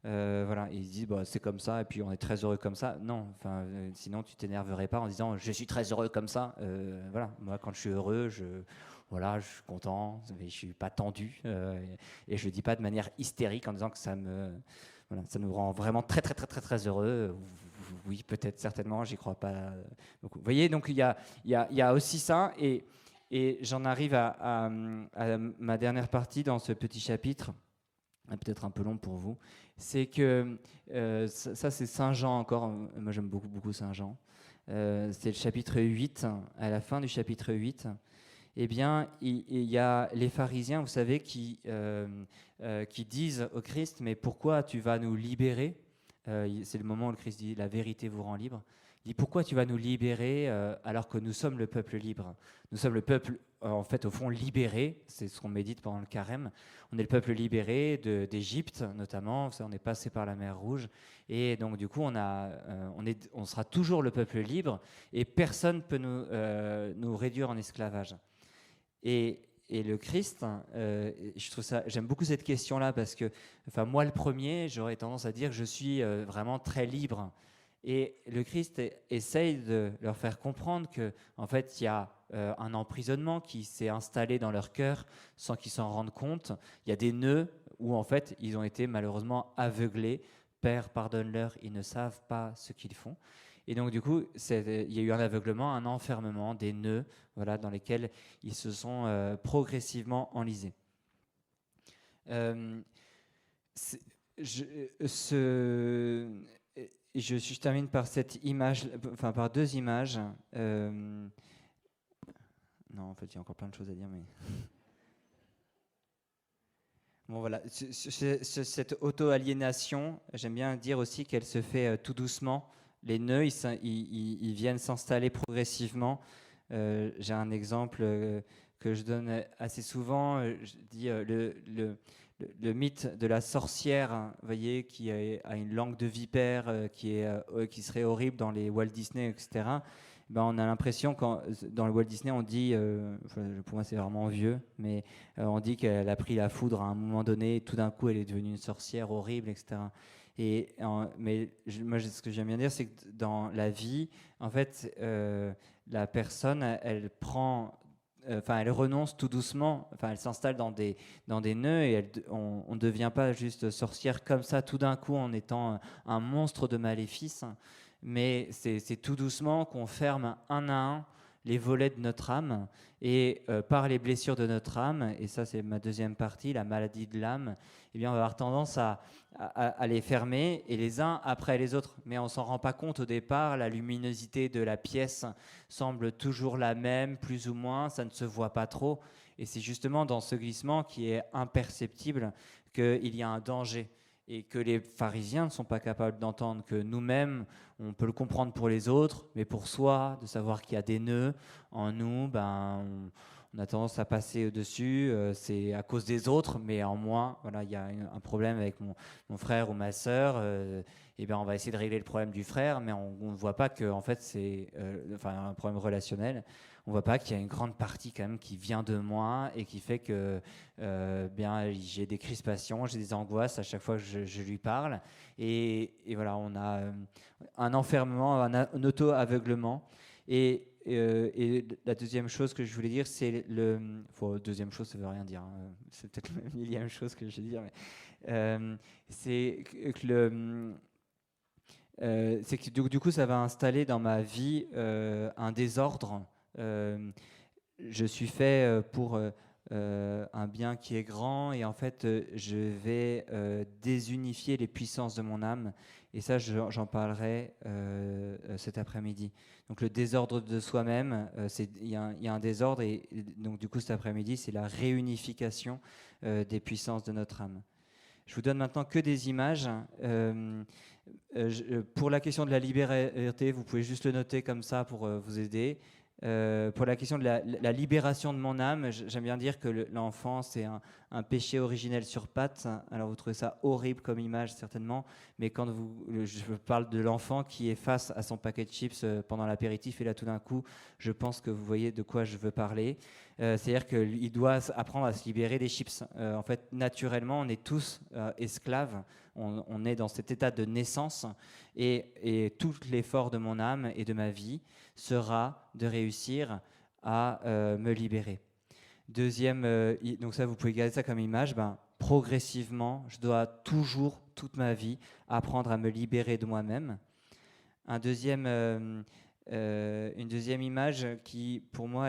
Voilà, et ils disent bah, c'est comme ça et puis on est très heureux comme ça. Non, sinon tu t'énerverais pas en disant je suis très heureux comme ça. Voilà, moi quand je suis heureux, voilà, je suis content, mais je suis pas tendu et je dis pas de manière hystérique en disant que ça nous rend vraiment très très très très très heureux. Oui, peut-être certainement, j'y crois pas beaucoup. Vous voyez, donc il y a aussi ça et j'en arrive à ma dernière partie dans ce petit chapitre. Peut-être un peu long pour vous, c'est que ça c'est Saint Jean encore, moi j'aime beaucoup beaucoup Saint Jean, c'est le chapitre 8, à la fin du chapitre 8, eh bien il y a les pharisiens, vous savez, qui disent au Christ, mais pourquoi tu vas nous libérer, c'est le moment où le Christ dit la vérité vous rend libre. Il dit pourquoi tu vas nous libérer alors que nous sommes le peuple libre. Nous sommes le peuple, en fait, au fond, libéré. C'est ce qu'on médite pendant le carême. On est le peuple libéré d'Égypte, notamment. On est passé par la mer Rouge. Et donc, du coup, on sera toujours le peuple libre et personne ne peut nous réduire en esclavage. Et le Christ, j'aime beaucoup cette question-là parce que, moi, le premier, j'aurais tendance à dire que je suis vraiment très libre. Et le Christ essaye de leur faire comprendre que, en fait, il y a un emprisonnement qui s'est installé dans leur cœur sans qu'ils s'en rendent compte. Il y a des nœuds où, en fait, ils ont été malheureusement aveuglés. Père, pardonne-leur, ils ne savent pas ce qu'ils font. Et donc, du coup, il y a eu un aveuglement, un enfermement, des nœuds, voilà, dans lesquels ils se sont progressivement enlisés. Je termine par cette image, par deux images. Non, en fait, il y a encore plein de choses à dire, mais... Bon, voilà. Cette auto-aliénation, j'aime bien dire aussi qu'elle se fait tout doucement. Les nœuds, ils viennent s'installer progressivement. J'ai un exemple que je donne assez souvent. Je dis le mythe de la sorcière, hein, voyez, qui a une langue de vipère qui serait horrible dans les Walt Disney, etc. Ben, on a l'impression quand dans le Walt Disney on dit, pour moi c'est vraiment vieux, mais on dit qu'elle a pris la foudre à un moment donné, et tout d'un coup elle est devenue une sorcière horrible, etc. Moi ce que j'aime bien dire, c'est que dans la vie, en fait, la personne, elle prend... elle renonce tout doucement, elle s'installe dans des nœuds et on ne devient pas juste sorcière comme ça tout d'un coup en étant un monstre de maléfice, mais c'est tout doucement qu'on ferme un à un les volets de notre âme et par les blessures de notre âme, et ça c'est ma deuxième partie, la maladie de l'âme, eh bien on va avoir tendance à les fermer et les uns après les autres, mais on ne s'en rend pas compte au départ. La luminosité de la pièce semble toujours la même, plus ou moins, ça ne se voit pas trop, et c'est justement dans ce glissement qui est imperceptible qu'il y a un danger et que les pharisiens ne sont pas capables d'entendre, que nous-mêmes, on peut le comprendre pour les autres, mais pour soi, de savoir qu'il y a des nœuds en nous, on a tendance à passer au-dessus, c'est à cause des autres, mais en moi, voilà, il y a un problème avec mon frère ou ma sœur, et on va essayer de régler le problème du frère, mais on ne voit pas que en fait, c'est un problème relationnel. on voit pas qu'il y a une grande partie quand même qui vient de moi et qui fait que bien j'ai des crispations, j'ai des angoisses à chaque fois que je lui parle. Et voilà, on a un enfermement, un auto-aveuglement. Et la deuxième chose que je voulais dire, c'est deuxième chose, ça veut rien dire, hein. C'est peut-être la millième chose que je vais dire, mais c'est que du coup, ça va installer dans ma vie un désordre. Je suis fait pour un bien qui est grand, et en fait, je vais désunifier les puissances de mon âme. Et ça, j'en parlerai cet après-midi. Donc le désordre de soi-même, il y a un désordre, et donc du coup cet après-midi, c'est la réunification des puissances de notre âme. Je vous donne maintenant que des images. Pour la question de la liberté, vous pouvez juste le noter comme ça pour vous aider. Pour la question de la libération de mon âme, j'aime bien dire que l'enfant, c'est un péché originel sur pattes. Alors vous trouvez ça horrible comme image certainement, mais quand je parle de l'enfant qui est face à son paquet de chips pendant l'apéritif, et là tout d'un coup, je pense que vous voyez de quoi je veux parler. C'est-à-dire qu'il doit apprendre à se libérer des chips. En fait, naturellement, on est tous esclaves. On est dans cet état de naissance, et tout l'effort de mon âme et de ma vie sera de réussir à me libérer. Deuxième, donc ça, vous pouvez garder ça comme image. Progressivement, je dois toujours, toute ma vie, apprendre à me libérer de moi-même. Une deuxième image qui, pour moi,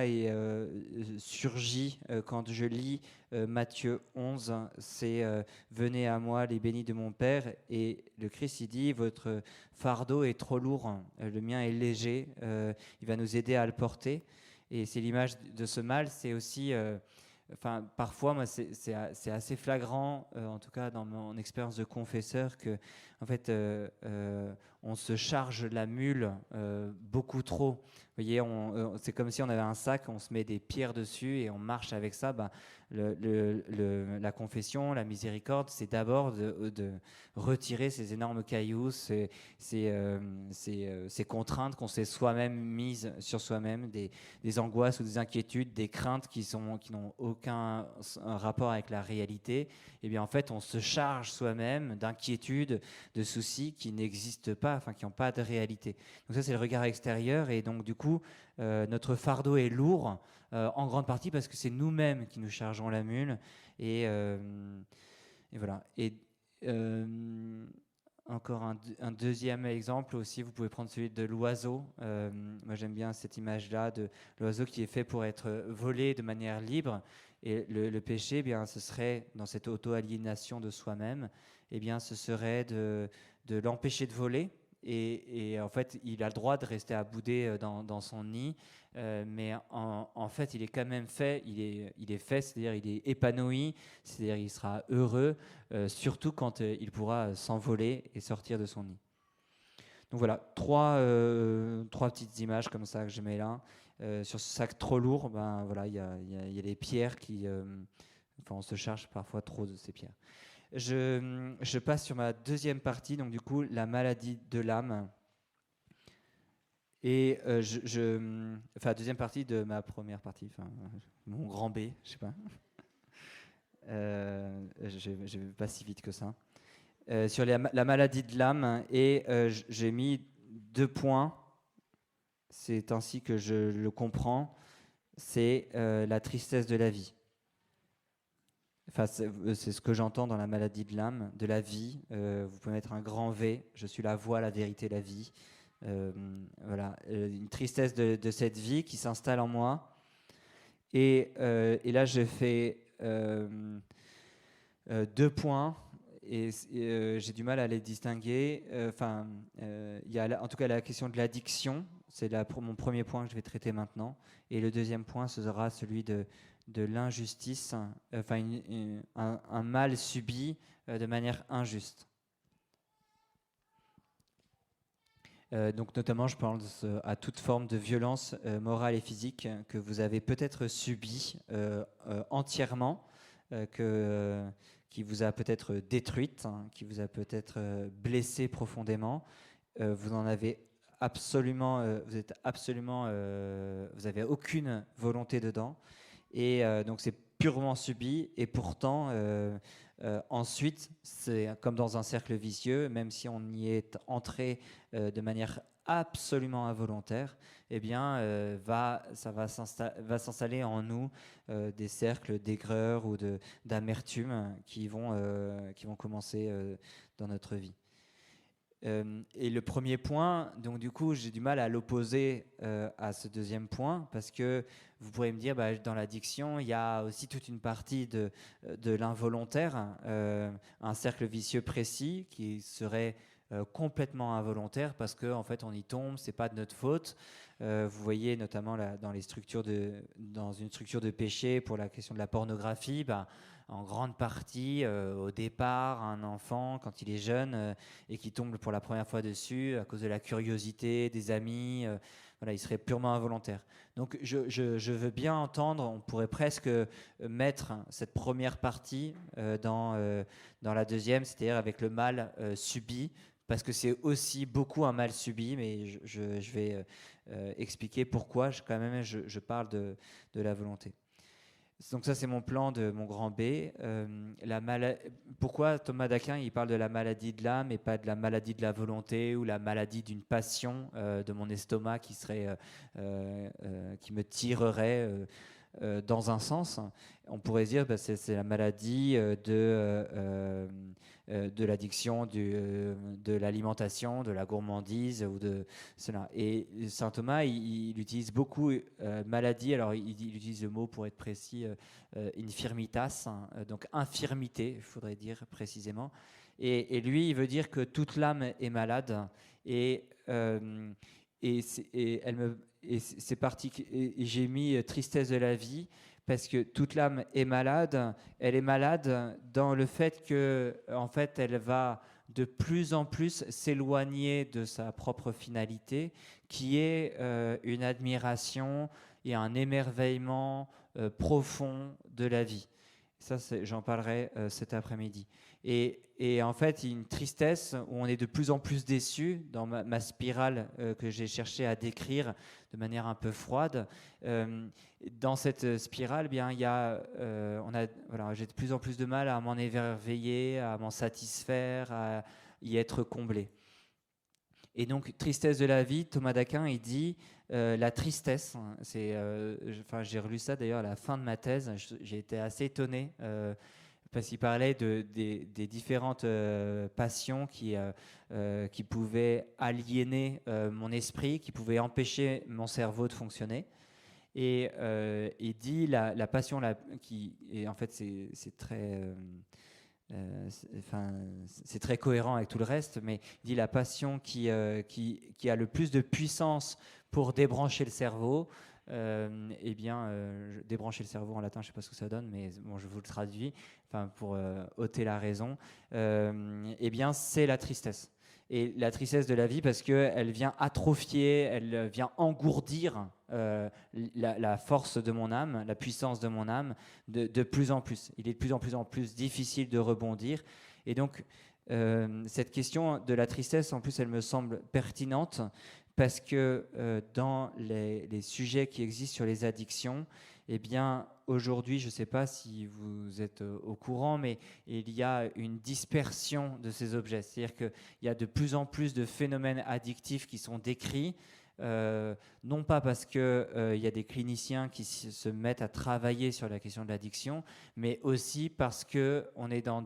surgit quand je lis Matthieu 11, c'est « Venez à moi, les bénis de mon Père ». Et le Christ, il dit « Votre fardeau est trop lourd, le mien est léger, il va nous aider à le porter ». Et c'est l'image de ce mal, c'est aussi... parfois, moi, c'est assez flagrant, en tout cas dans mon expérience de confesseur, que en fait, on se charge la mule beaucoup trop. Vous voyez, c'est comme si on avait un sac, on se met des pierres dessus et on marche avec ça. La confession, la miséricorde, c'est d'abord de retirer ces énormes cailloux, ces contraintes qu'on s'est soi-même mises sur soi-même, des angoisses ou des inquiétudes, des craintes qui n'ont aucun rapport avec la réalité. Et bien en fait, on se charge soi-même d'inquiétudes, de soucis qui n'existent pas, qui n'ont pas de réalité. Donc ça, c'est le regard extérieur, et donc du coup, notre fardeau est lourd, en grande partie parce que c'est nous-mêmes qui nous chargeons la mule. Et voilà. Et encore un deuxième exemple aussi, vous pouvez prendre celui de l'oiseau. Moi, j'aime bien cette image-là de l'oiseau qui est fait pour être volé de manière libre. Et le péché, ce serait, dans cette auto-aliénation de soi-même, ce serait de l'empêcher de voler. Et en fait, il a le droit de rester à bouder dans son nid, mais en fait, il est quand même fait, il est fait, c'est-à-dire il est épanoui, c'est-à-dire il sera heureux, surtout quand il pourra s'envoler et sortir de son nid. Donc voilà, trois petites images comme ça que je mets là. Sur ce sac trop lourd, il y a les pierres qui... on se charge parfois trop de ces pierres. Je passe sur ma deuxième partie, donc du coup, la maladie de l'âme. Et deuxième partie de ma première partie, mon grand B, je sais pas. Je vais pas si vite que ça. Sur la maladie de l'âme, et j'ai mis 2 points. C'est ainsi que je le comprends. C'est la tristesse de la vie. C'est ce que j'entends dans la maladie de l'âme, de la vie. Vous pouvez mettre un grand V. Je suis la voie, la vérité, la vie. Une tristesse de cette vie qui s'installe en moi. Et là, je fais 2 points. Et j'ai du mal à les distinguer. Il y a en tout cas la question de l'addiction. C'est mon premier point que je vais traiter maintenant. Et le deuxième point, ce sera celui de l'injustice, un mal subi de manière injuste. Donc notamment, je pense à toute forme de violence morale et physique que vous avez peut-être subi entièrement, qui vous a peut-être détruite, qui vous a peut-être blessé profondément. Vous en avez vous avez aucune volonté dedans, et donc c'est purement subi, et pourtant ensuite c'est comme dans un cercle vicieux, même si on y est entré de manière absolument involontaire, eh bien ça va s'installer en nous des cercles d'aigreur ou d'amertume qui vont commencer dans notre vie. Et le premier point, donc du coup, j'ai du mal à l'opposer à ce deuxième point, parce que vous pourrez me dire, dans l'addiction, il y a aussi toute une partie de l'involontaire, un cercle vicieux précis qui serait complètement involontaire, parce qu'en fait, on y tombe, c'est pas de notre faute. Vous voyez notamment dans une structure de péché pour la question de la pornographie, en grande partie, au départ, un enfant, quand il est jeune et qui tombe pour la première fois dessus, à cause de la curiosité des amis, voilà, il serait purement involontaire. Donc je veux bien entendre, on pourrait presque mettre cette première partie dans la deuxième, c'est-à-dire avec le mal subi, parce que c'est aussi beaucoup un mal subi, mais je vais expliquer pourquoi je parle de la volonté. Donc ça, c'est mon plan de mon grand B. Pourquoi Thomas d'Aquin il parle de la maladie de l'âme et pas de la maladie de la volonté ou la maladie d'une passion de mon estomac qui me tirerait dans un sens? On pourrait dire c'est la maladie de l'addiction, de l'alimentation, de la gourmandise ou de cela. Et saint Thomas, il utilise beaucoup maladie. Alors il utilise le mot, pour être précis, infirmitas, donc infirmité, il faudrait dire précisément. Et lui, il veut dire que toute l'âme est malade. Et j'ai mis tristesse de la vie, parce que toute l'âme est malade. Elle est malade dans le fait que, en fait, elle va de plus en plus s'éloigner de sa propre finalité, qui est une admiration et un émerveillement profond de la vie. Ça, j'en parlerai cet après-midi. Et en fait, il y a une tristesse où on est de plus en plus déçu dans ma spirale que j'ai cherché à décrire de manière un peu froide. Dans cette spirale, bien, j'ai de plus en plus de mal à m'en émerveiller, à m'en satisfaire, à y être comblé. Et donc, tristesse de la vie, Thomas d'Aquin, il dit la tristesse. J'ai relu ça d'ailleurs à la fin de ma thèse. J'ai été assez étonné parce qu'il parlait des différentes passions qui pouvaient aliéner mon esprit, qui pouvaient empêcher mon cerveau de fonctionner. Et il dit la passion et en fait c'est très c'est très cohérent avec tout le reste, mais il dit la passion qui a le plus de puissance pour débrancher le cerveau. Débrancher le cerveau en latin, je ne sais pas ce que ça donne, mais bon, je vous le traduis, pour ôter la raison, c'est la tristesse. Et la tristesse de la vie, parce qu'elle vient atrophier, elle vient engourdir la force de mon âme, la puissance de mon âme, de plus en plus. Il est de plus en plus difficile de rebondir. Et donc, cette question de la tristesse, en plus, elle me semble pertinente, parce que dans les sujets qui existent sur les addictions, aujourd'hui, je ne sais pas si vous êtes au courant, mais il y a une dispersion de ces objets. C'est-à-dire qu'il y a de plus en plus de phénomènes addictifs qui sont décrits, non pas parce qu'il y a des cliniciens qui se mettent à travailler sur la question de l'addiction, mais aussi parce qu'on est dans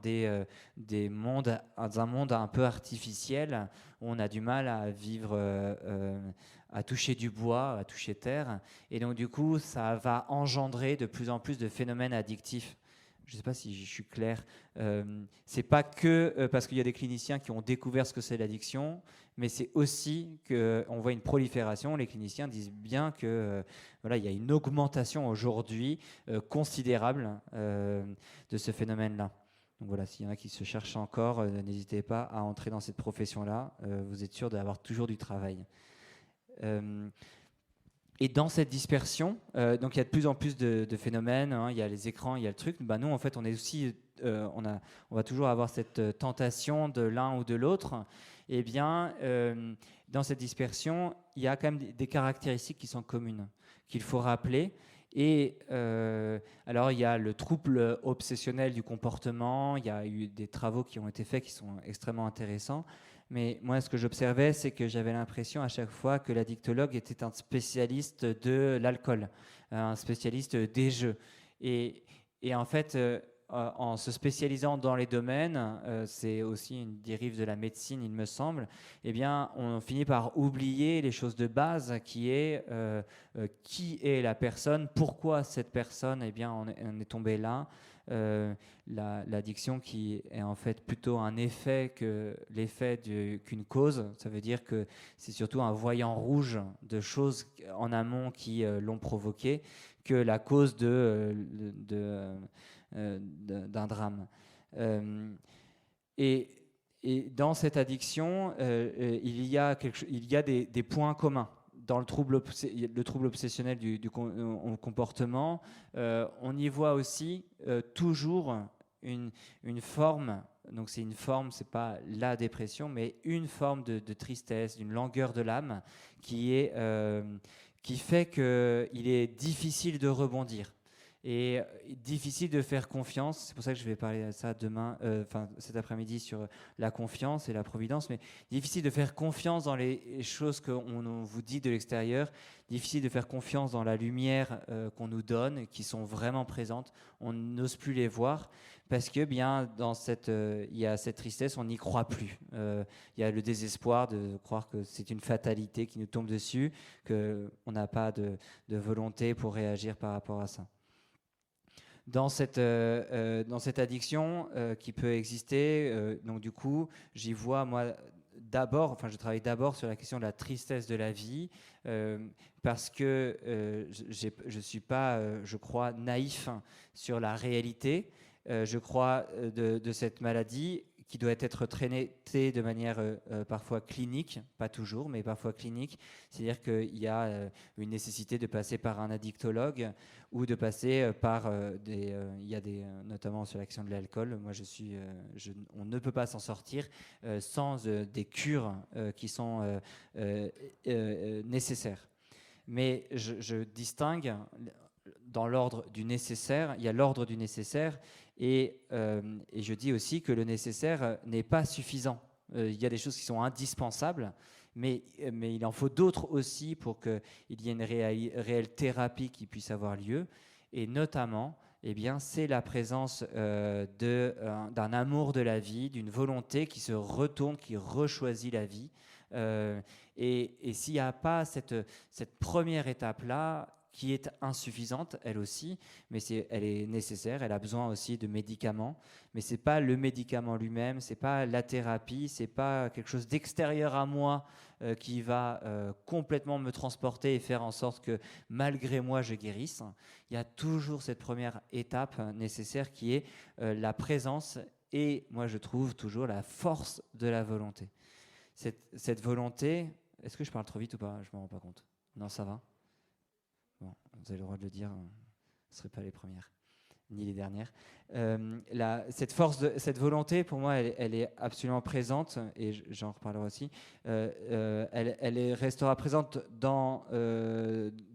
un monde un peu artificiel, où on a du mal à vivre, à toucher du bois, à toucher terre. Et donc, du coup, ça va engendrer de plus en plus de phénomènes addictifs. Je ne sais pas si je suis clair. C'est pas que parce qu'il y a des cliniciens qui ont découvert ce que c'est l'addiction, mais c'est aussi qu'on voit une prolifération. Les cliniciens disent bien que il y a une augmentation aujourd'hui considérable de ce phénomène-là. Donc voilà, s'il y en a qui se cherchent encore, n'hésitez pas à entrer dans cette profession-là. Vous êtes sûr d'avoir toujours du travail. Et dans cette dispersion, donc il y a de plus en plus de phénomènes, il y a les écrans, il y a le truc. Nous, en fait, on est aussi, on va toujours avoir cette tentation de l'un ou de l'autre. dans cette dispersion, il y a quand même des caractéristiques qui sont communes, qu'il faut rappeler. Et alors, il y a le trouble obsessionnel du comportement, il y a eu des travaux qui ont été faits qui sont extrêmement intéressants. Mais moi, ce que j'observais, c'est que j'avais l'impression à chaque fois que l'addictologue était un spécialiste de l'alcool, un spécialiste des jeux. Et en fait, en se spécialisant dans les domaines, c'est aussi une dérive de la médecine, il me semble, eh bien, on finit par oublier les choses de base qui est la personne, pourquoi cette personne, eh bien, on est tombé là. L'addiction qui est en fait plutôt un effet que l'effet qu'une cause. Ça veut dire que c'est surtout un voyant rouge de choses en amont qui l'ont provoqué que la cause d'un drame. Et dans cette addiction, il y a des points communs. Dans le trouble obsessionnel du comportement, on y voit aussi toujours une forme, donc c'est une forme, c'est pas la dépression, mais une forme de tristesse, d'une langueur de l'âme qui fait qu'il est difficile de rebondir et difficile de faire confiance. C'est pour ça que je vais parler de ça cet après-midi sur la confiance et la providence, mais difficile de faire confiance dans les choses qu'on vous dit de l'extérieur, difficile de faire confiance dans la lumière qu'on nous donne, qui sont vraiment présentes. On n'ose plus les voir parce que bien il y a cette tristesse, on n'y croit plus. Il y a le désespoir de croire que c'est une fatalité qui nous tombe dessus, qu'on n'a pas de volonté pour réagir par rapport à ça. Dans cette addiction qui peut exister, donc du coup, j'y vois, moi, je travaille d'abord sur la question de la tristesse de la vie, parce que je ne suis pas, je crois, naïf sur la réalité. Je crois de cette maladie qui doit être traitée de manière parfois clinique, pas toujours, mais parfois clinique. C'est-à-dire qu'il y a une nécessité de passer par un addictologue ou de passer par il y a notamment sur l'action de l'alcool. Moi, on ne peut pas s'en sortir sans des cures qui sont nécessaires. Mais je distingue dans l'ordre du nécessaire. Il y a l'ordre du nécessaire. Et je dis aussi que le nécessaire n'est pas suffisant. Il y a des choses qui sont indispensables, mais il en faut d'autres aussi pour qu'il y ait une réelle thérapie qui puisse avoir lieu. Et notamment, eh bien, c'est la présence d'un amour de la vie, d'une volonté qui se retourne, qui rechoisit la vie. Et s'il n'y a pas cette première étape-là, qui est insuffisante, elle aussi, mais elle est nécessaire, elle a besoin aussi de médicaments, mais ce n'est pas le médicament lui-même, ce n'est pas la thérapie, ce n'est pas quelque chose d'extérieur à moi qui va complètement me transporter et faire en sorte que malgré moi je guérisse. Il y a toujours cette première étape nécessaire qui est la présence et, moi je trouve, toujours la force de la volonté. Cette volonté, est-ce que je parle trop vite ou pas? Je ne m'en rends pas compte. Non, ça va? Bon, vous avez le droit de le dire, ce ne seraient pas les premières, ni les dernières. Cette volonté, pour moi, elle est absolument présente, et j'en reparlerai aussi. Elle restera présente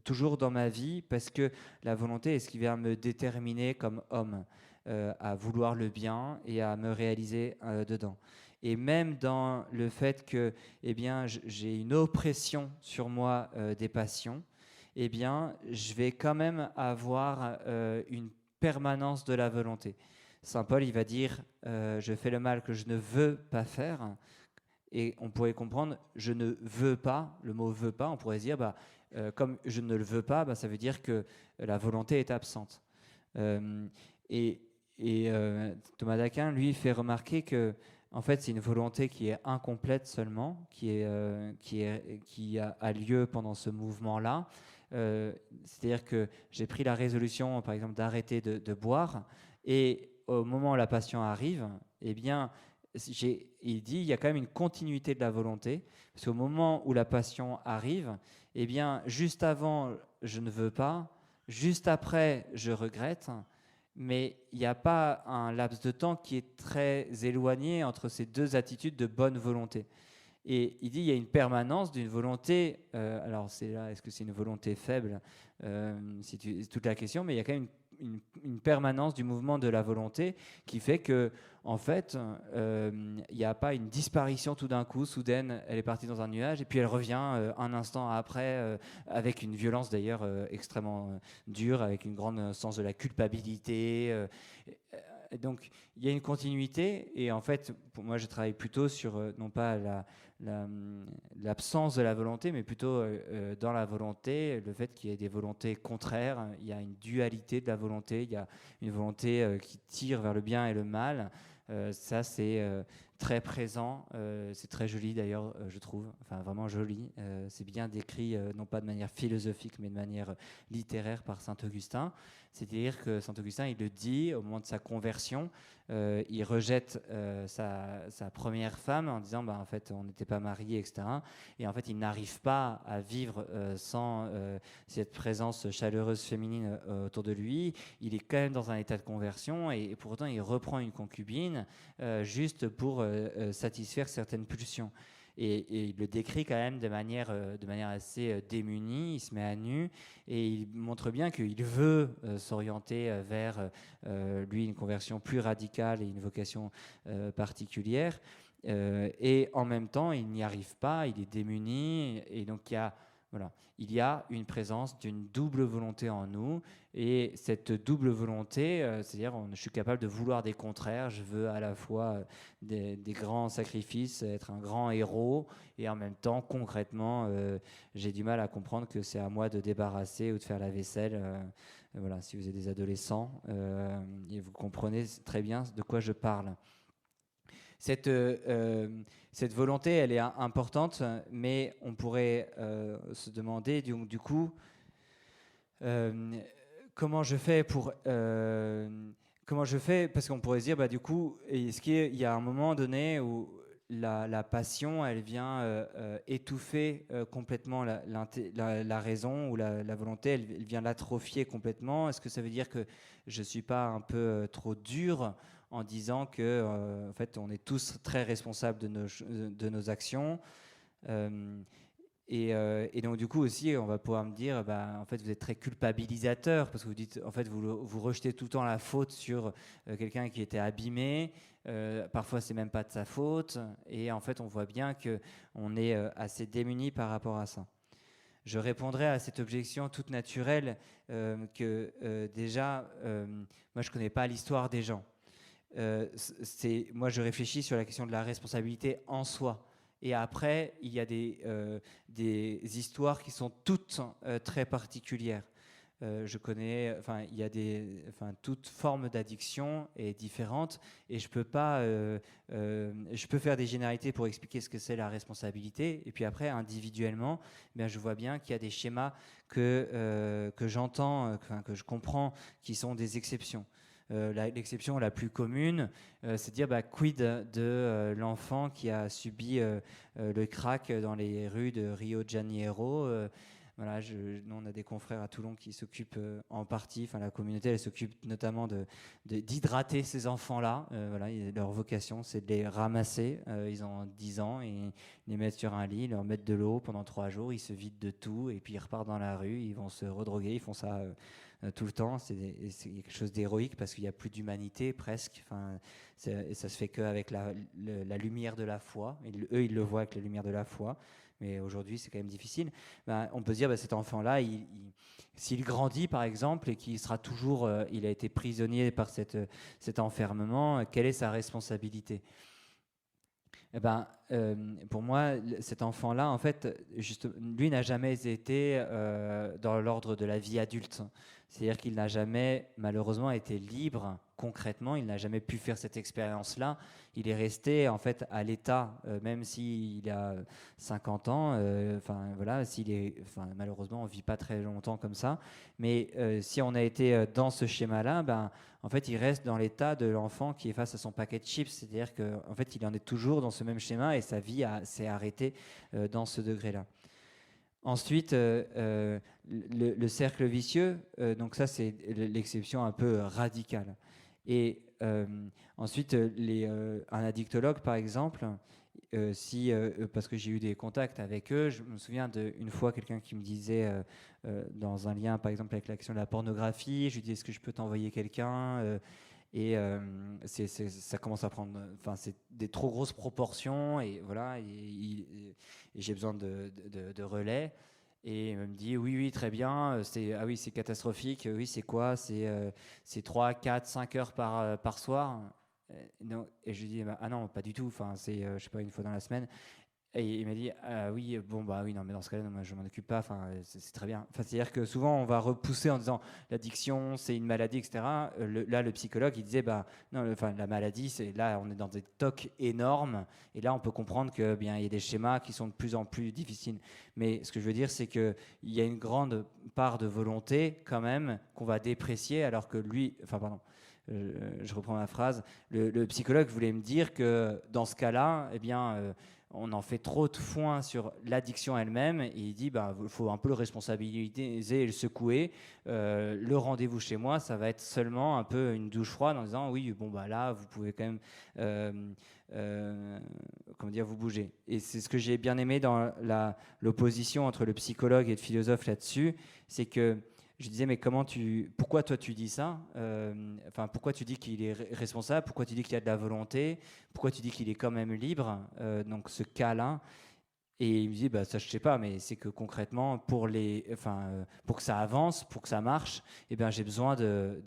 toujours dans ma vie, parce que la volonté est ce qui vient me déterminer comme homme, à vouloir le bien et à me réaliser dedans. Et même dans le fait que j'ai une oppression sur moi des passions, eh bien, je vais quand même avoir une permanence de la volonté. Saint Paul, il va dire je fais le mal que je ne veux pas faire. Et on pourrait comprendre je ne veux pas, le mot veut pas, on pourrait dire comme je ne le veux pas, ça veut dire que la volonté est absente. Thomas d'Aquin, lui, fait remarquer que en fait, c'est une volonté qui est incomplète seulement, qui a lieu pendant ce mouvement-là. C'est-à-dire que j'ai pris la résolution, par exemple, d'arrêter de boire, et au moment où la passion arrive, eh bien, il dit il y a quand même une continuité de la volonté, parce qu'au moment où la passion arrive, eh bien, juste avant, je ne veux pas, juste après, je regrette, mais il n'y a pas un laps de temps qui est très éloigné entre ces deux attitudes de bonne volonté. Et il dit il y a une permanence d'une volonté. Alors c'est là, est-ce que c'est une volonté faible? C'est toute la question, mais il y a quand même une permanence du mouvement de la volonté qui fait que, en fait, il n'y a pas une disparition tout d'un coup, soudaine, elle est partie dans un nuage et puis elle revient un instant après, avec une violence d'ailleurs extrêmement dure, avec une grande sens de la culpabilité. Donc il y a une continuité et en fait, pour moi, je travaille plutôt sur non pas l'absence de la volonté, mais plutôt dans la volonté, le fait qu'il y ait des volontés contraires. Il y a une dualité de la volonté, il y a une volonté qui tire vers le bien et le mal. Ça, c'est très présent. C'est très joli d'ailleurs, je trouve. Enfin, vraiment joli. C'est bien décrit, non pas de manière philosophique, mais de manière littéraire par saint Augustin. C'est-à-dire que saint Augustin, il le dit au moment de sa conversion, il rejette sa première femme en disant en fait on n'était pas mariés, etc. Et en fait il n'arrive pas à vivre sans cette présence chaleureuse féminine autour de lui. Il est quand même dans un état de conversion et pour autant il reprend une concubine juste pour satisfaire certaines pulsions. Et il le décrit quand même de manière assez démunie. Il se met à nu et il montre bien qu'il veut s'orienter vers, lui, une conversion plus radicale et une vocation particulière. Et en même temps, il n'y arrive pas, il est démuni. Et donc, il y a une présence d'une double volonté en nous. Et cette double volonté, c'est-à-dire je suis capable de vouloir des contraires. Je veux à la fois des grands sacrifices, être un grand héros, et en même temps, concrètement, j'ai du mal à comprendre que c'est à moi de débarrasser ou de faire la vaisselle. Voilà, si vous êtes des adolescents, et vous comprenez très bien de quoi je parle. Cette volonté, elle est importante, mais on pourrait se demander du coup comment je fais parce qu'on pourrait se dire du coup, est-ce qu'il y a un moment donné où la passion, elle vient étouffer complètement la raison, ou la volonté, elle vient l'atrophier complètement? Est-ce que ça veut dire que je suis pas un peu trop dur en disant que en fait on est tous très responsables de nos actions, et donc du coup aussi on va pouvoir me dire en fait vous êtes très culpabilisateur parce que vous dites en fait vous rejetez tout le temps la faute sur quelqu'un qui était abîmé, parfois c'est même pas de sa faute, et en fait on voit bien que on est assez démuni par rapport à ça. Je répondrai à cette objection toute naturelle que déjà moi je connais pas l'histoire des gens. Moi je réfléchis sur la question de la responsabilité en soi. Et après, il y a des histoires qui sont toutes très particulières. Je connais, il y a toute forme d'addiction est différente, et je peux pas, je peux faire des généralités pour expliquer ce que c'est la responsabilité, et puis après, individuellement, je vois bien qu'il y a des schémas que j'entends, que je comprends, qui sont des exceptions. L'exception la plus commune, c'est de dire quid de l'enfant qui a subi le crack dans les rues de Rio de Janeiro. Voilà, nous on a des confrères à Toulon qui s'occupent en partie, la communauté elle s'occupe notamment d'hydrater ces enfants-là. Voilà, leur vocation c'est de les ramasser, ils ont 10 ans, et ils les mettent sur un lit, ils leur mettent de l'eau pendant 3 jours, ils se vident de tout et puis ils repartent dans la rue, ils vont se redroguer, ils font ça tout le temps. C'est quelque chose d'héroïque parce qu'il n'y a plus d'humanité presque. Et ça se fait qu'avec la lumière de la foi. Eux, ils le voient avec la lumière de la foi. Mais aujourd'hui, c'est quand même difficile. On peut se dire, cet enfant-là, s'il grandit, par exemple, et qu'il sera toujours, il a été prisonnier par cet enfermement, quelle est sa responsabilité ? Pour moi, cet enfant-là, en fait, lui n'a jamais été dans l'ordre de la vie adulte. C'est-à-dire qu'il n'a jamais, malheureusement, été libre concrètement. Il n'a jamais pu faire cette expérience-là. Il est resté, en fait, à l'état, même s'il a 50 ans. Malheureusement, on ne vit pas très longtemps comme ça. Mais si on a été dans ce schéma-là, en fait, il reste dans l'état de l'enfant qui est face à son paquet de chips. C'est-à-dire qu'en fait, il en est toujours dans ce même schéma et sa vie s'est arrêtée dans ce degré-là. Ensuite, le cercle vicieux, donc ça c'est l'exception un peu radicale. Et ensuite, un addictologue par exemple, Parce que j'ai eu des contacts avec eux, je me souviens d'une fois quelqu'un qui me disait, dans un lien par exemple avec l'action de la pornographie, je lui dis est-ce que je peux t'envoyer quelqu'un ça commence à prendre, enfin c'est des trop grosses proportions et voilà, et j'ai besoin de relais. Et il me dit oui très bien, c'est catastrophique, oui c'est quoi, c'est 3, 4, 5 heures par soir. Non, et je lui dis ah non pas du tout, enfin c'est je sais pas, une fois dans la semaine. Et il m'a dit ah oui bon bah oui non mais dans ce cas-là non, moi, je m'en occupe pas, enfin c'est très bien, enfin c'est-à-dire que souvent on va repousser en disant l'addiction c'est une maladie, etc. Là le psychologue il disait bah non, enfin la maladie c'est, là on est dans des tocs énormes et là on peut comprendre que bien il y a des schémas qui sont de plus en plus difficiles, mais ce que je veux dire c'est que il y a une grande part de volonté quand même qu'on va déprécier, alors que lui, enfin pardon, je reprends ma phrase, le psychologue voulait me dire que dans ce cas-là, eh bien, on en fait trop de foin sur l'addiction elle-même, et il dit bah faut un peu le responsabiliser et le secouer. Le rendez-vous chez moi, ça va être seulement un peu une douche froide en disant oui bon bah là vous pouvez quand même comment dire, vous bouger. Et c'est ce que j'ai bien aimé dans l'opposition entre le psychologue et le philosophe là-dessus, c'est que je disais mais pourquoi toi tu dis ça, enfin pourquoi tu dis qu'il est responsable, pourquoi tu dis qu'il y a de la volonté, pourquoi tu dis qu'il est quand même libre, donc ce cas-là. Et il me dit bah ça je sais pas, mais c'est que concrètement pour pour que ça avance, pour que ça marche, eh bien j'ai besoin de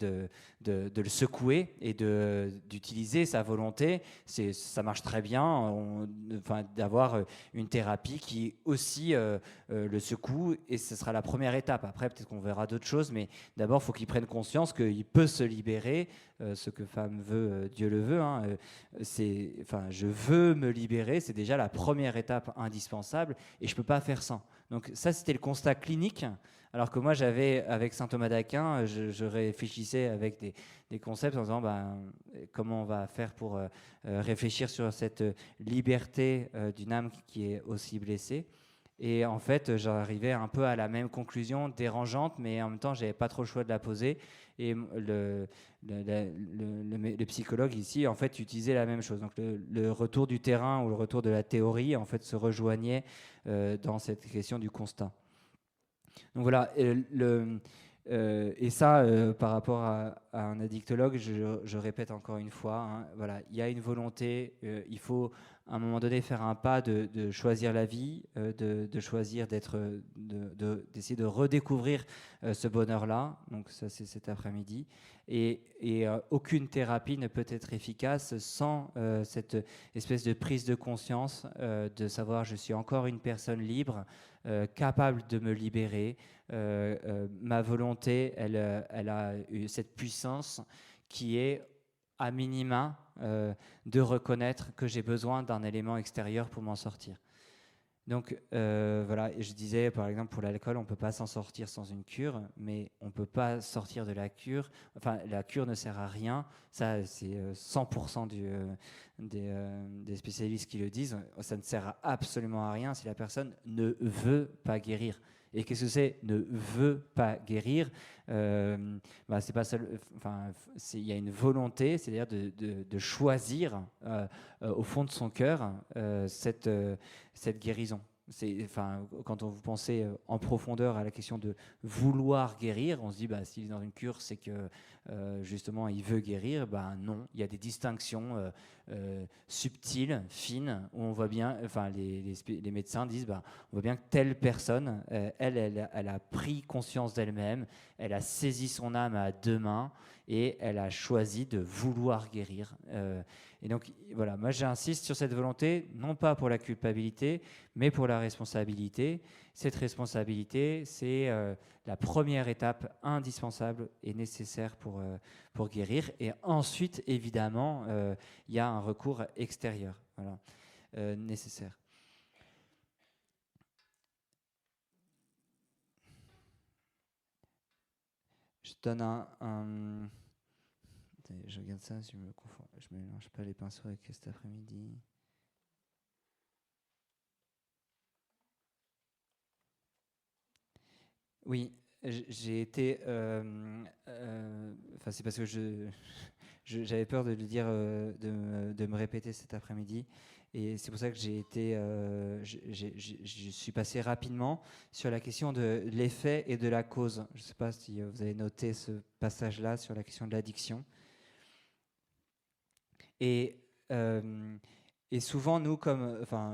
le secouer et d'utiliser sa volonté. Ça marche très bien, d'avoir une thérapie qui aussi le secoue, et ce sera la première étape. Après peut-être qu'on verra d'autres choses, mais d'abord il faut qu'il prenne conscience qu'il peut se libérer, ce que femme veut, Dieu le veut. Hein, je veux me libérer, c'est déjà la première étape indispensable, et je ne peux pas faire sans. Donc ça, c'était le constat clinique, alors que moi, avec saint Thomas d'Aquin, je réfléchissais avec des concepts en disant comment on va faire pour réfléchir sur cette liberté d'une âme qui est aussi blessée. Et en fait, j'arrivais un peu à la même conclusion, dérangeante, mais en même temps, je n'avais pas trop le choix de la poser. Et le psychologue ici, en fait, utilisait la même chose. Donc, le retour du terrain ou le retour de la théorie, en fait, se rejoignait dans cette question du constat. Donc voilà, et ça, par rapport à un addictologue, je répète encore une fois, hein, voilà, il y a une volonté, il faut à un moment donné faire un pas de choisir la vie, de choisir d'essayer de redécouvrir ce bonheur-là. Donc ça, c'est cet après-midi. Et aucune thérapie ne peut être efficace sans cette espèce de prise de conscience, de savoir je suis encore une personne libre, capable de me libérer. Ma volonté, elle a eu cette puissance qui est à minima de reconnaître que j'ai besoin d'un élément extérieur pour m'en sortir. Donc voilà, je disais par exemple pour l'alcool, on ne peut pas s'en sortir sans une cure, mais on ne peut pas sortir de la cure, enfin la cure ne sert à rien, ça c'est 100% des spécialistes qui le disent, ça ne sert absolument à rien si la personne ne veut pas guérir. Et qu'est-ce que c'est ne veut pas guérir? C'est pas seul, il y a une volonté, c'est-à-dire de choisir au fond de son cœur cette guérison. Quand vous pensez en profondeur à la question de vouloir guérir, on se dit s'il est dans une cure, c'est que justement il veut guérir. Non, il y a des distinctions subtiles, fines, où on voit bien, les médecins disent on voit bien que telle personne, elle a pris conscience d'elle-même, elle a saisi son âme à deux mains et elle a choisi de vouloir guérir. Et donc voilà, moi j'insiste sur cette volonté, non pas pour la culpabilité, mais pour la responsabilité. Cette responsabilité, c'est la première étape indispensable et nécessaire pour guérir. Et ensuite, évidemment, il y a un recours extérieur, nécessaire. Je donne je regarde ça, je me confonds, je ne mélange pas les pinceaux avec cet après-midi. Oui, j'ai été... c'est parce que j'avais peur de le dire, de me répéter cet après-midi. Et c'est pour ça que je suis passé rapidement sur la question de l'effet et de la cause. Je ne sais pas si vous avez noté ce passage-là sur la question de l'addiction. Et souvent, nous,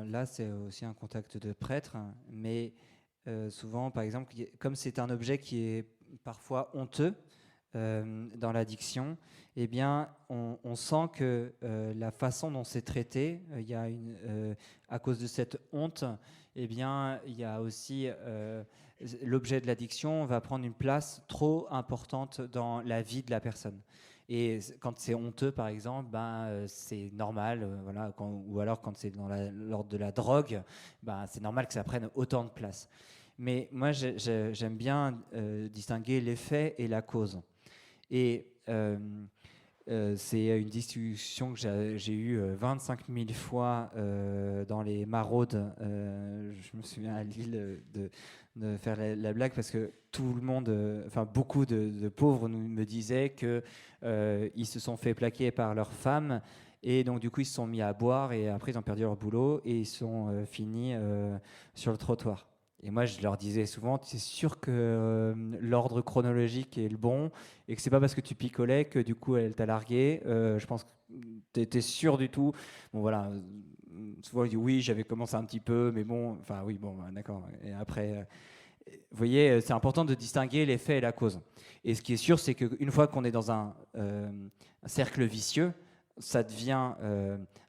là, c'est aussi un contact de prêtre, mais souvent, par exemple, comme c'est un objet qui est parfois honteux dans l'addiction, eh bien, on sent que la façon dont c'est traité, à cause de cette honte, eh bien, il y a aussi l'objet de l'addiction va prendre une place trop importante dans la vie de la personne. Et quand c'est honteux, par exemple, c'est normal, voilà, ou alors quand c'est dans l'ordre de la drogue, c'est normal que ça prenne autant de place. Mais moi, j'aime bien distinguer l'effet et la cause. Et c'est une discussion que j'ai eue 25 000 fois dans les maraudes. Je me souviens à Lille de faire la blague parce que tout le monde, beaucoup de pauvres me disaient qu'ils se sont fait plaquer par leurs femmes et donc du coup ils se sont mis à boire et après ils ont perdu leur boulot et ils sont finis sur le trottoir. Et moi, je leur disais souvent, c'est sûr que l'ordre chronologique est le bon et que c'est pas parce que tu picolais que du coup, elle t'a largué. Je pense que tu étais sûr du tout. Bon, voilà. Souvent, ils disent oui, j'avais commencé un petit peu, mais bon, d'accord. Et après, vous voyez, c'est important de distinguer l'effet et la cause. Et ce qui est sûr, c'est qu'une fois qu'on est dans un cercle vicieux, ça devient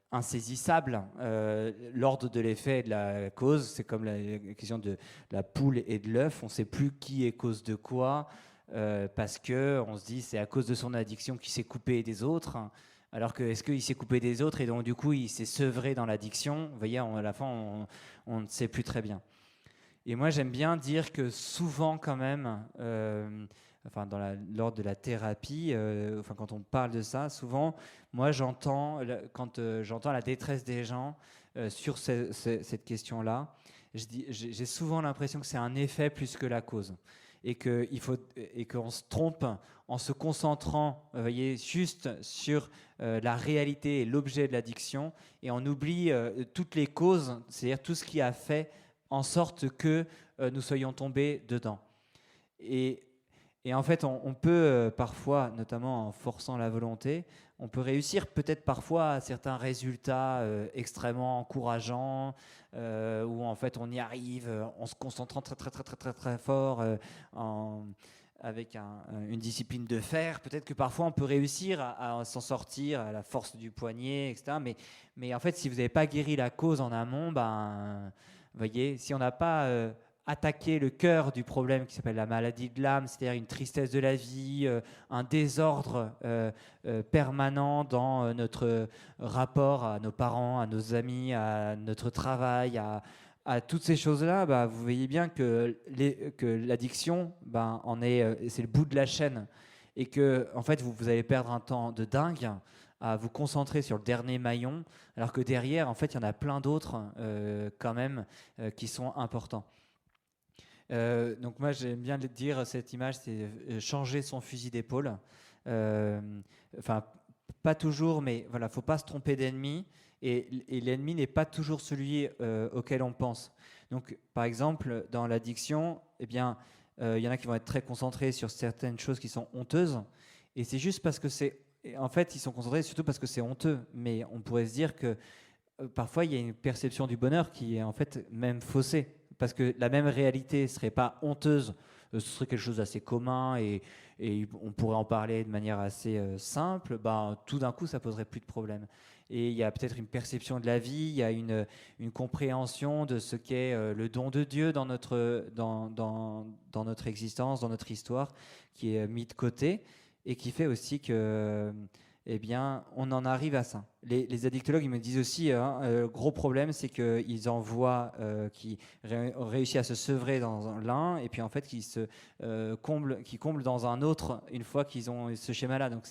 insaisissable. L'ordre de l'effet et de la cause, c'est comme la question de la poule et de l'œuf. On ne sait plus qui est cause de quoi, parce qu'on se dit c'est à cause de son addiction qu'il s'est coupé des autres. Alors que est-ce qu'il s'est coupé des autres et donc du coup il s'est sevré dans l'addiction? Vous voyez, à la fin, on ne sait plus très bien. Et moi, j'aime bien dire que souvent, quand même, lors de la thérapie, quand on parle de ça, souvent, moi, quand j'entends la détresse des gens sur cette question-là, j'ai souvent l'impression que c'est un effet plus que la cause. Et qu'on se trompe en se concentrant, vous voyez, juste sur la réalité et l'objet de l'addiction, et on oublie toutes les causes, c'est-à-dire tout ce qui a fait en sorte que nous soyons tombés dedans. Et en fait, on peut parfois, notamment en forçant la volonté, on peut réussir peut-être parfois à certains résultats extrêmement encourageants, où en fait on y arrive en se concentrant très très très très très très fort, avec une discipline de fer. Peut-être que parfois on peut réussir à s'en sortir à la force du poignet, etc. Mais en fait, si vous n'avez pas guéri la cause en amont, vous voyez, si on n'a pas attaqué le cœur du problème qui s'appelle la maladie de l'âme, c'est-à-dire une tristesse de la vie, un désordre permanent dans notre rapport à nos parents, à nos amis, à notre travail, à toutes ces choses-là, vous voyez bien que l'addiction, c'est le bout de la chaîne. Et que, en fait, vous allez perdre un temps de dingue à vous concentrer sur le dernier maillon, alors que derrière, en fait, il y en a plein d'autres quand même qui sont importants. Donc moi, j'aime bien dire cette image, c'est changer son fusil d'épaule. Pas toujours, mais voilà, faut pas se tromper d'ennemi. Et l'ennemi n'est pas toujours celui auquel on pense. Donc, par exemple, dans l'addiction, eh bien, il y en a qui vont être très concentrés sur certaines choses qui sont honteuses. Et c'est juste parce que en fait, ils sont concentrés surtout parce que c'est honteux. Mais on pourrait se dire que parfois, il y a une perception du bonheur qui est en fait même faussée. Parce que la même réalité ne serait pas honteuse, ce serait quelque chose d'assez commun et on pourrait en parler de manière assez simple, tout d'un coup, ça poserait plus de problème. Et il y a peut-être une perception de la vie, il y a une compréhension de ce qu'est le don de Dieu dans notre existence, dans notre histoire, qui est mis de côté et qui fait aussi que... eh bien, on en arrive à ça. Les addictologues, ils me disent aussi, le gros problème, c'est qu'ils en voient qui réussissent à se sevrer dans l'un, et puis en fait, qui comblent dans un autre une fois qu'ils ont ce schéma-là. Donc,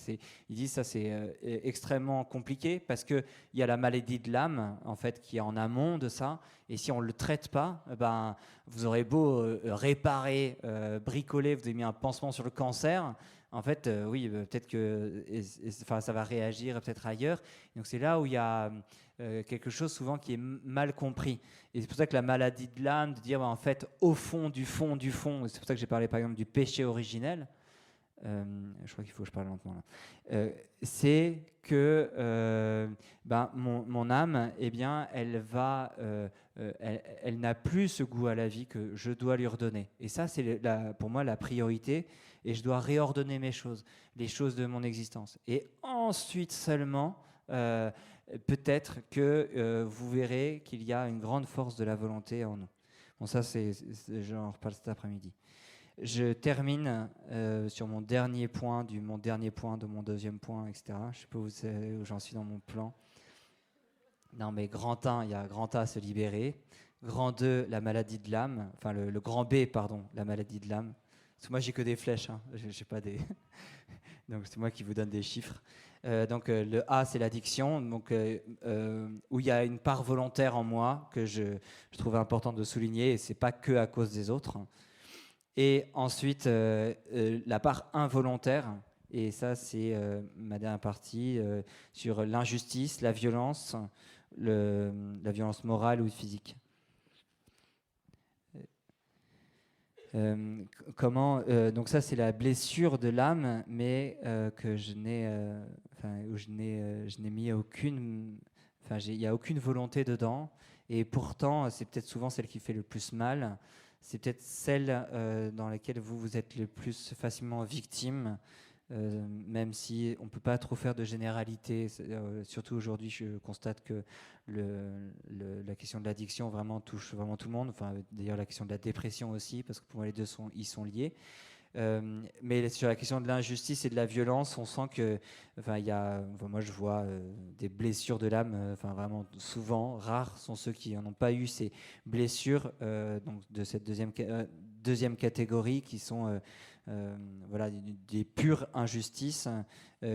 ils disent ça, c'est extrêmement compliqué parce qu'il y a la maladie de l'âme, en fait, qui est en amont de ça. Et si on ne le traite pas, vous aurez beau réparer, bricoler, vous avez mis un pansement sur le cancer, en fait, oui, peut-être que ça va réagir peut-être ailleurs. Donc c'est là où il y a quelque chose souvent qui est mal compris. Et c'est pour ça que la maladie de l'âme, de dire en fait au fond du fond du fond, c'est pour ça que j'ai parlé par exemple du péché originel. Je crois qu'il faut que je parle lentement là. C'est que mon âme, eh bien, elle n'a plus ce goût à la vie que je dois lui redonner. Et ça, c'est pour moi la priorité. Et je dois réordonner mes choses, les choses de mon existence. Et ensuite seulement, peut-être que vous verrez qu'il y a une grande force de la volonté en nous. Bon, ça, j'en reparle cet après-midi. Je termine sur mon dernier point, de mon deuxième point, etc. Je ne sais pas où j'en suis dans mon plan. Non, mais grand 1, il y a grand A, se libérer. Grand 2, la maladie de l'âme. Enfin, le grand B, pardon, la maladie de l'âme. Parce que moi, j'ai que des flèches. Hein. J'ai pas des... Donc, c'est moi qui vous donne des chiffres. Le A, c'est l'addiction, donc, où il y a une part volontaire en moi que je trouve important de souligner. Et ce n'est pas que à cause des autres. Et ensuite, la part involontaire, et ça, c'est ma dernière partie, sur l'injustice, la violence morale ou physique. Donc ça, c'est la blessure de l'âme, mais que je n'ai mis aucune... il n'y a aucune volonté dedans, et pourtant, c'est peut-être souvent celle qui fait le plus mal. C'est peut-être celle dans laquelle vous êtes le plus facilement victime, même si on ne peut pas trop faire de généralité. Surtout aujourd'hui, je constate que la question de l'addiction vraiment touche vraiment tout le monde. Enfin, d'ailleurs, la question de la dépression aussi, parce que pour moi, les deux sont liés. Mais sur la question de l'injustice et de la violence, on sent que, moi je vois des blessures de l'âme, vraiment souvent, rares sont ceux qui n'en ont pas eu ces blessures, donc de cette deuxième catégorie, qui sont des pures injustices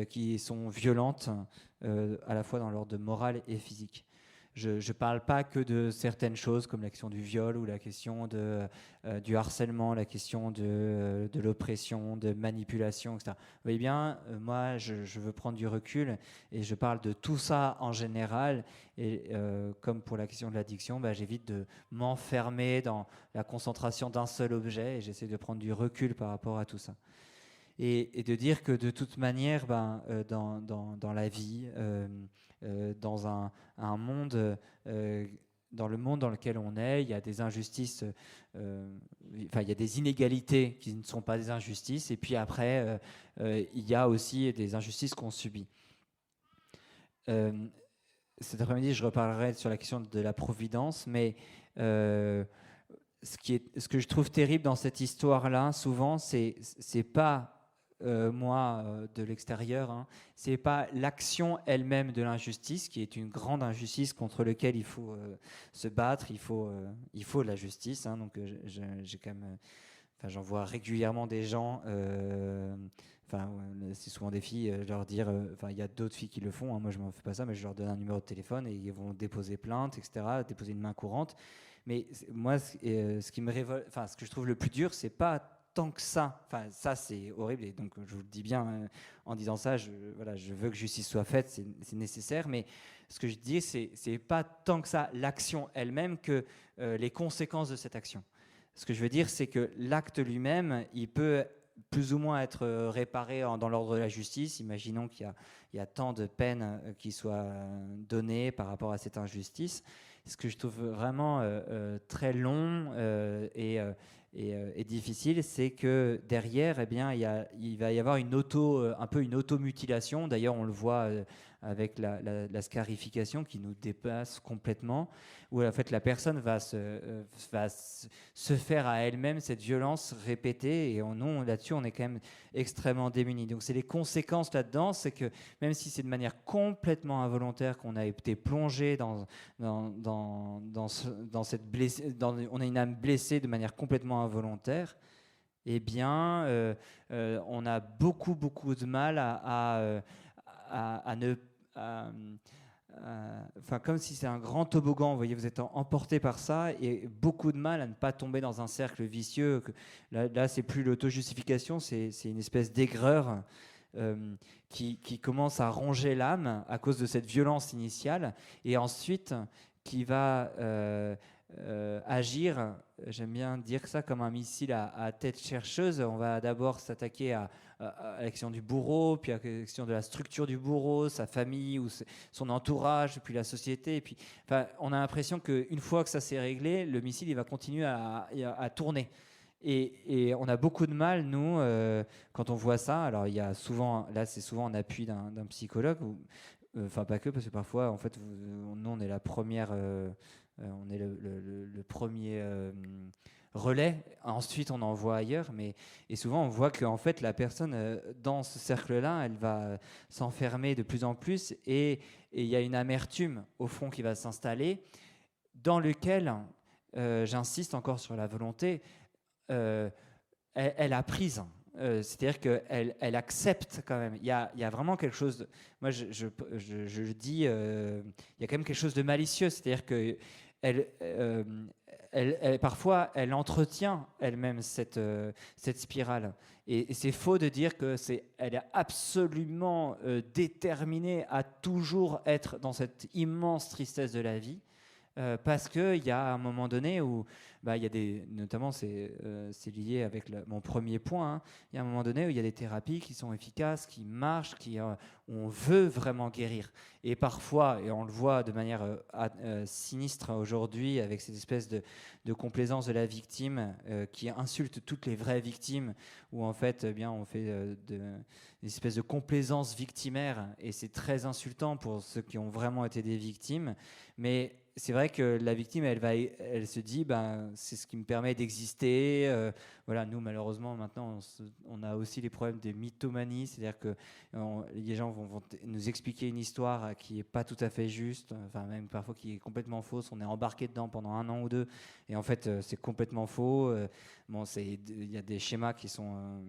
qui sont violentes, à la fois dans l'ordre moral et physique. Je ne parle pas que de certaines choses comme la question du viol ou la question du harcèlement, la question de l'oppression, de manipulation, etc. Vous voyez bien, moi, je veux prendre du recul et je parle de tout ça en général. Et comme pour la question de l'addiction, j'évite de m'enfermer dans la concentration d'un seul objet et j'essaie de prendre du recul par rapport à tout ça. Et de dire que de toute manière, dans la vie, dans un monde, dans le monde dans lequel on est, il y a des injustices, il y a des inégalités qui ne sont pas des injustices, et puis après, il y a aussi des injustices qu'on subit. Cet après-midi, je reparlerai sur la question de la providence, mais ce que je trouve terrible dans cette histoire-là, souvent, c'est pas de l'extérieur, hein. C'est pas l'action elle-même de l'injustice, qui est une grande injustice contre laquelle il faut se battre, il faut la justice, hein. Donc j'ai quand même, j'en vois régulièrement des gens, c'est souvent des filles, leur dire, il y a d'autres filles qui le font, hein. Moi je ne fais pas ça, mais je leur donne un numéro de téléphone et ils vont déposer plainte, etc., déposer une main courante. Mais moi, ce qui me révolte, ce que je trouve le plus dur, c'est pas tant que ça, ça c'est horrible, et donc je vous le dis bien, en disant ça, je veux que justice soit faite, c'est nécessaire, mais ce que je dis, c'est pas tant que ça l'action elle-même que les conséquences de cette action. Ce que je veux dire, c'est que l'acte lui-même, il peut plus ou moins être réparé dans l'ordre de la justice. Imaginons qu'il y a tant de peines qui soient données par rapport à cette injustice. Ce que je trouve vraiment très long et difficile, c'est que derrière, eh bien, il va y avoir un peu une automutilation. D'ailleurs, on le voit avec la scarification qui nous dépasse complètement, où en fait la personne va se faire à elle-même cette violence répétée, et là-dessus, on est quand même extrêmement démunis. Donc c'est les conséquences là-dedans, c'est que même si c'est de manière complètement involontaire qu'on a été plongé dans cette blessure, on a une âme blessée de manière complètement involontaire, eh bien, on a beaucoup de mal à enfin, comme si c'est un grand toboggan, vous voyez, vous êtes emporté par ça et beaucoup de mal à ne pas tomber dans un cercle vicieux. Là, c'est plus l'auto-justification, c'est une espèce d'aigreur qui commence à ronger l'âme à cause de cette violence initiale et ensuite qui va agir, j'aime bien dire ça, comme un missile à tête chercheuse. On va d'abord s'attaquer à l'action du bourreau, puis à l'action de la structure du bourreau, sa famille ou son entourage, puis la société. Et puis, enfin, on a l'impression qu'une fois que ça s'est réglé, le missile il va continuer à tourner. Et on a beaucoup de mal, nous, quand on voit ça. Alors, il y a souvent, là, c'est souvent en appui d'un psychologue, enfin pas que, parce que parfois, en fait, nous, on est la première, on est le premier relais. Ensuite, on envoie ailleurs, et souvent, on voit que en fait, la personne dans ce cercle-là, elle va s'enfermer de plus en plus, et il y a une amertume au fond qui va s'installer, dans lequel, j'insiste encore sur la volonté. Elle a prise. C'est-à-dire qu'elle accepte quand même. Il y a vraiment quelque chose. Moi, je le dis, il y a quand même quelque chose de malicieux. C'est-à-dire que parfois, elle entretient elle-même cette spirale. Et c'est faux de dire qu'elle est absolument déterminée à toujours être dans cette immense tristesse de la vie. Parce qu'il y a un moment donné où, il y a notamment c'est lié avec mon premier point, hein, il y a un moment donné où il y a des thérapies qui sont efficaces, qui marchent, où on veut vraiment guérir. Et parfois, et on le voit de manière sinistre aujourd'hui, avec cette espèce de complaisance de la victime qui insulte toutes les vraies victimes, où en fait, on fait une espèce de complaisance victimaire, et c'est très insultant pour ceux qui ont vraiment été des victimes. Mais c'est vrai que la victime, elle se dit, c'est ce qui me permet d'exister. Voilà, nous, malheureusement, maintenant, on a aussi les problèmes de mythomanie, c'est-à-dire que les gens vont nous expliquer une histoire qui n'est pas tout à fait juste, enfin même parfois qui est complètement fausse. On est embarqué dedans pendant 1 an ou 2, et en fait, c'est complètement faux. Il y a des schémas qui sont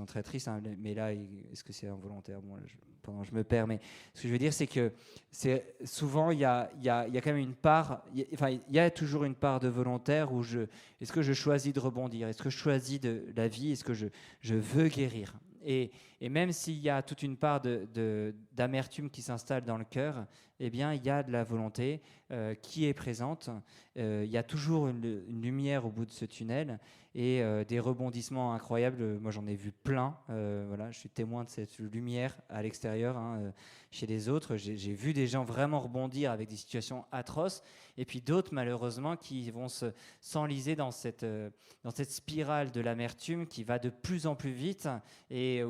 très tristes, hein, mais là, est-ce que c'est involontaire? Je me perds, mais ce que je veux dire, c'est que souvent, il y a quand même une part, il y a toujours une part de volontaire où est-ce que je choisis de rebondir? Est-ce que je choisis de la vie? Est-ce que je veux guérir? Et même s'il y a toute une part d'amertume qui s'installe dans le cœur, eh bien, il y a de la volonté qui est présente. Il y a toujours une lumière au bout de ce tunnel, et des rebondissements incroyables. Moi, j'en ai vu plein. Voilà, je suis témoin de cette lumière à l'extérieur, hein, chez les autres. J'ai vu des gens vraiment rebondir avec des situations atroces, et puis d'autres, malheureusement, qui vont s'enliser dans cette spirale de l'amertume qui va de plus en plus vite, et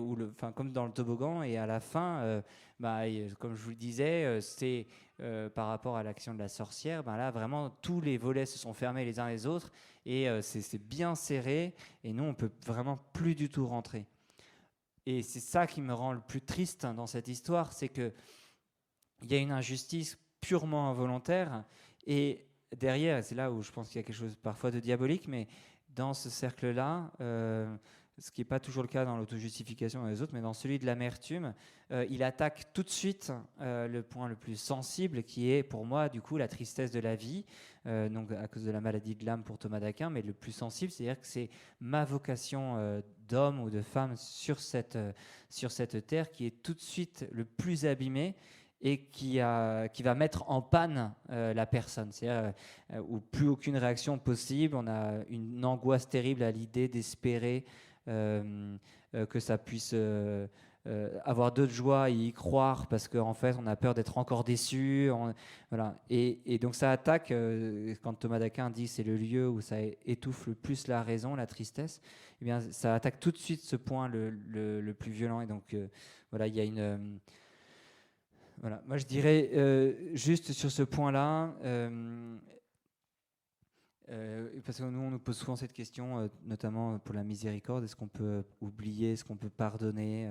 comme dans le toboggan, et à la fin, comme je vous le disais, c'est par rapport à l'action de la sorcière, là, vraiment, tous les volets se sont fermés les uns les autres, et c'est bien serré, et nous, on peut vraiment plus du tout rentrer. Et c'est ça qui me rend le plus triste dans cette histoire, c'est qu'il y a une injustice purement involontaire, et derrière, c'est là où je pense qu'il y a quelque chose parfois de diabolique, mais dans ce cercle-là, ce qui n'est pas toujours le cas dans l'auto-justification des autres, mais dans celui de l'amertume, il attaque tout de suite le point le plus sensible, qui est pour moi du coup la tristesse de la vie, donc à cause de la maladie de l'âme pour Thomas d'Aquin, mais le plus sensible, c'est-à-dire que c'est ma vocation d'homme ou de femme sur cette terre qui est tout de suite le plus abîmée, et qui va mettre en panne la personne, c'est-à-dire où plus aucune réaction possible. On a une angoisse terrible à l'idée d'espérer que ça puisse avoir d'autres joies et y croire, parce qu'en fait on a peur d'être encore déçu, voilà. Et donc ça attaque, quand Thomas d'Aquin dit c'est le lieu où ça étouffe le plus la raison, la tristesse, eh bien ça attaque tout de suite ce point le plus violent. Et donc voilà, il y a une voilà, moi je dirais juste sur ce point-là, parce que nous on nous pose souvent cette question, notamment pour la miséricorde, est-ce qu'on peut oublier, est-ce qu'on peut pardonner,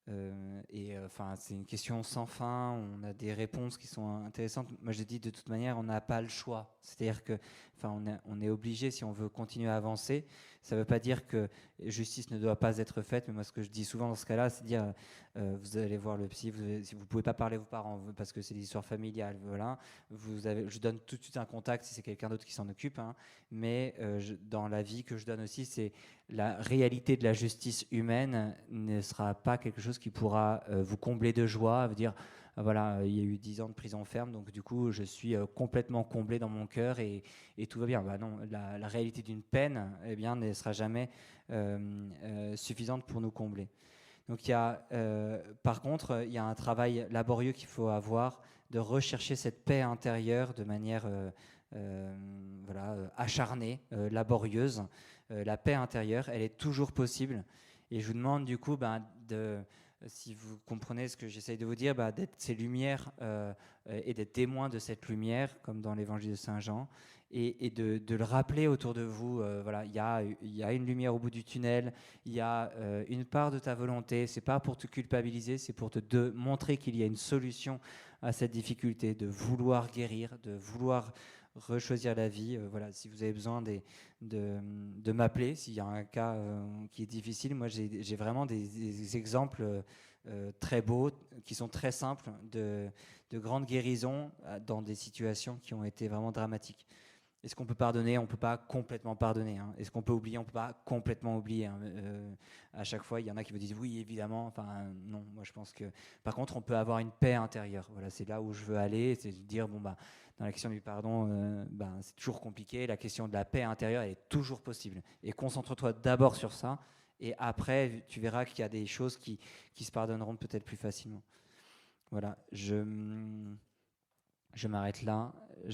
c'est une question sans fin. On a des réponses qui sont intéressantes. Moi je dis de toute manière on n'a pas le choix, c'est-à-dire que on est obligé, si on veut continuer à avancer, Ça ne veut pas dire que justice ne doit pas être faite, mais moi ce que je dis souvent dans ce cas-là, c'est dire vous allez voir le psy, si vous ne pouvez pas parler à vos parents parce que c'est des histoires familiales, voilà, je donne tout de suite un contact si c'est quelqu'un d'autre qui s'en occupe, hein, mais dans la vie que je donne aussi, c'est la réalité de la justice humaine ne sera pas quelque chose qui pourra vous combler de joie, vous dire voilà, il y a eu 10 ans de prison ferme, donc du coup, je suis complètement comblé dans mon cœur et tout va bien. Bah non, la réalité d'une peine, eh bien, ne sera jamais suffisante pour nous combler. Donc, par contre, il y a un travail laborieux qu'il faut avoir de rechercher cette paix intérieure de manière acharnée, laborieuse. La paix intérieure, elle est toujours possible. Et je vous demande du coup si vous comprenez ce que j'essaye de vous dire, d'être ces lumières et d'être témoins de cette lumière, comme dans l'évangile de Saint Jean, et de le rappeler autour de vous. Voilà, il y a une lumière au bout du tunnel, il y a une part de ta volonté. C'est pas pour te culpabiliser, c'est pour te montrer qu'il y a une solution à cette difficulté, de vouloir guérir, de vouloir rechoisir la vie. Voilà, si vous avez besoin de m'appeler, s'il y a un cas qui est difficile, moi j'ai vraiment des exemples très beaux, qui sont très simples, de grandes guérisons dans des situations qui ont été vraiment dramatiques. Est-ce qu'on peut pardonner? On ne peut pas complètement pardonner. Hein. Est-ce qu'on peut oublier? On ne peut pas complètement oublier. Hein. À chaque fois, il y en a qui vous disent oui, évidemment. Enfin, non, moi je pense que... Par contre, on peut avoir une paix intérieure. Voilà, c'est là où je veux aller. C'est de dire, dans la question du pardon, c'est toujours compliqué. La question de la paix intérieure, elle est toujours possible. Et concentre-toi d'abord sur ça. Et après, tu verras qu'il y a des choses qui se pardonneront peut-être plus facilement. Voilà, je m'arrête là.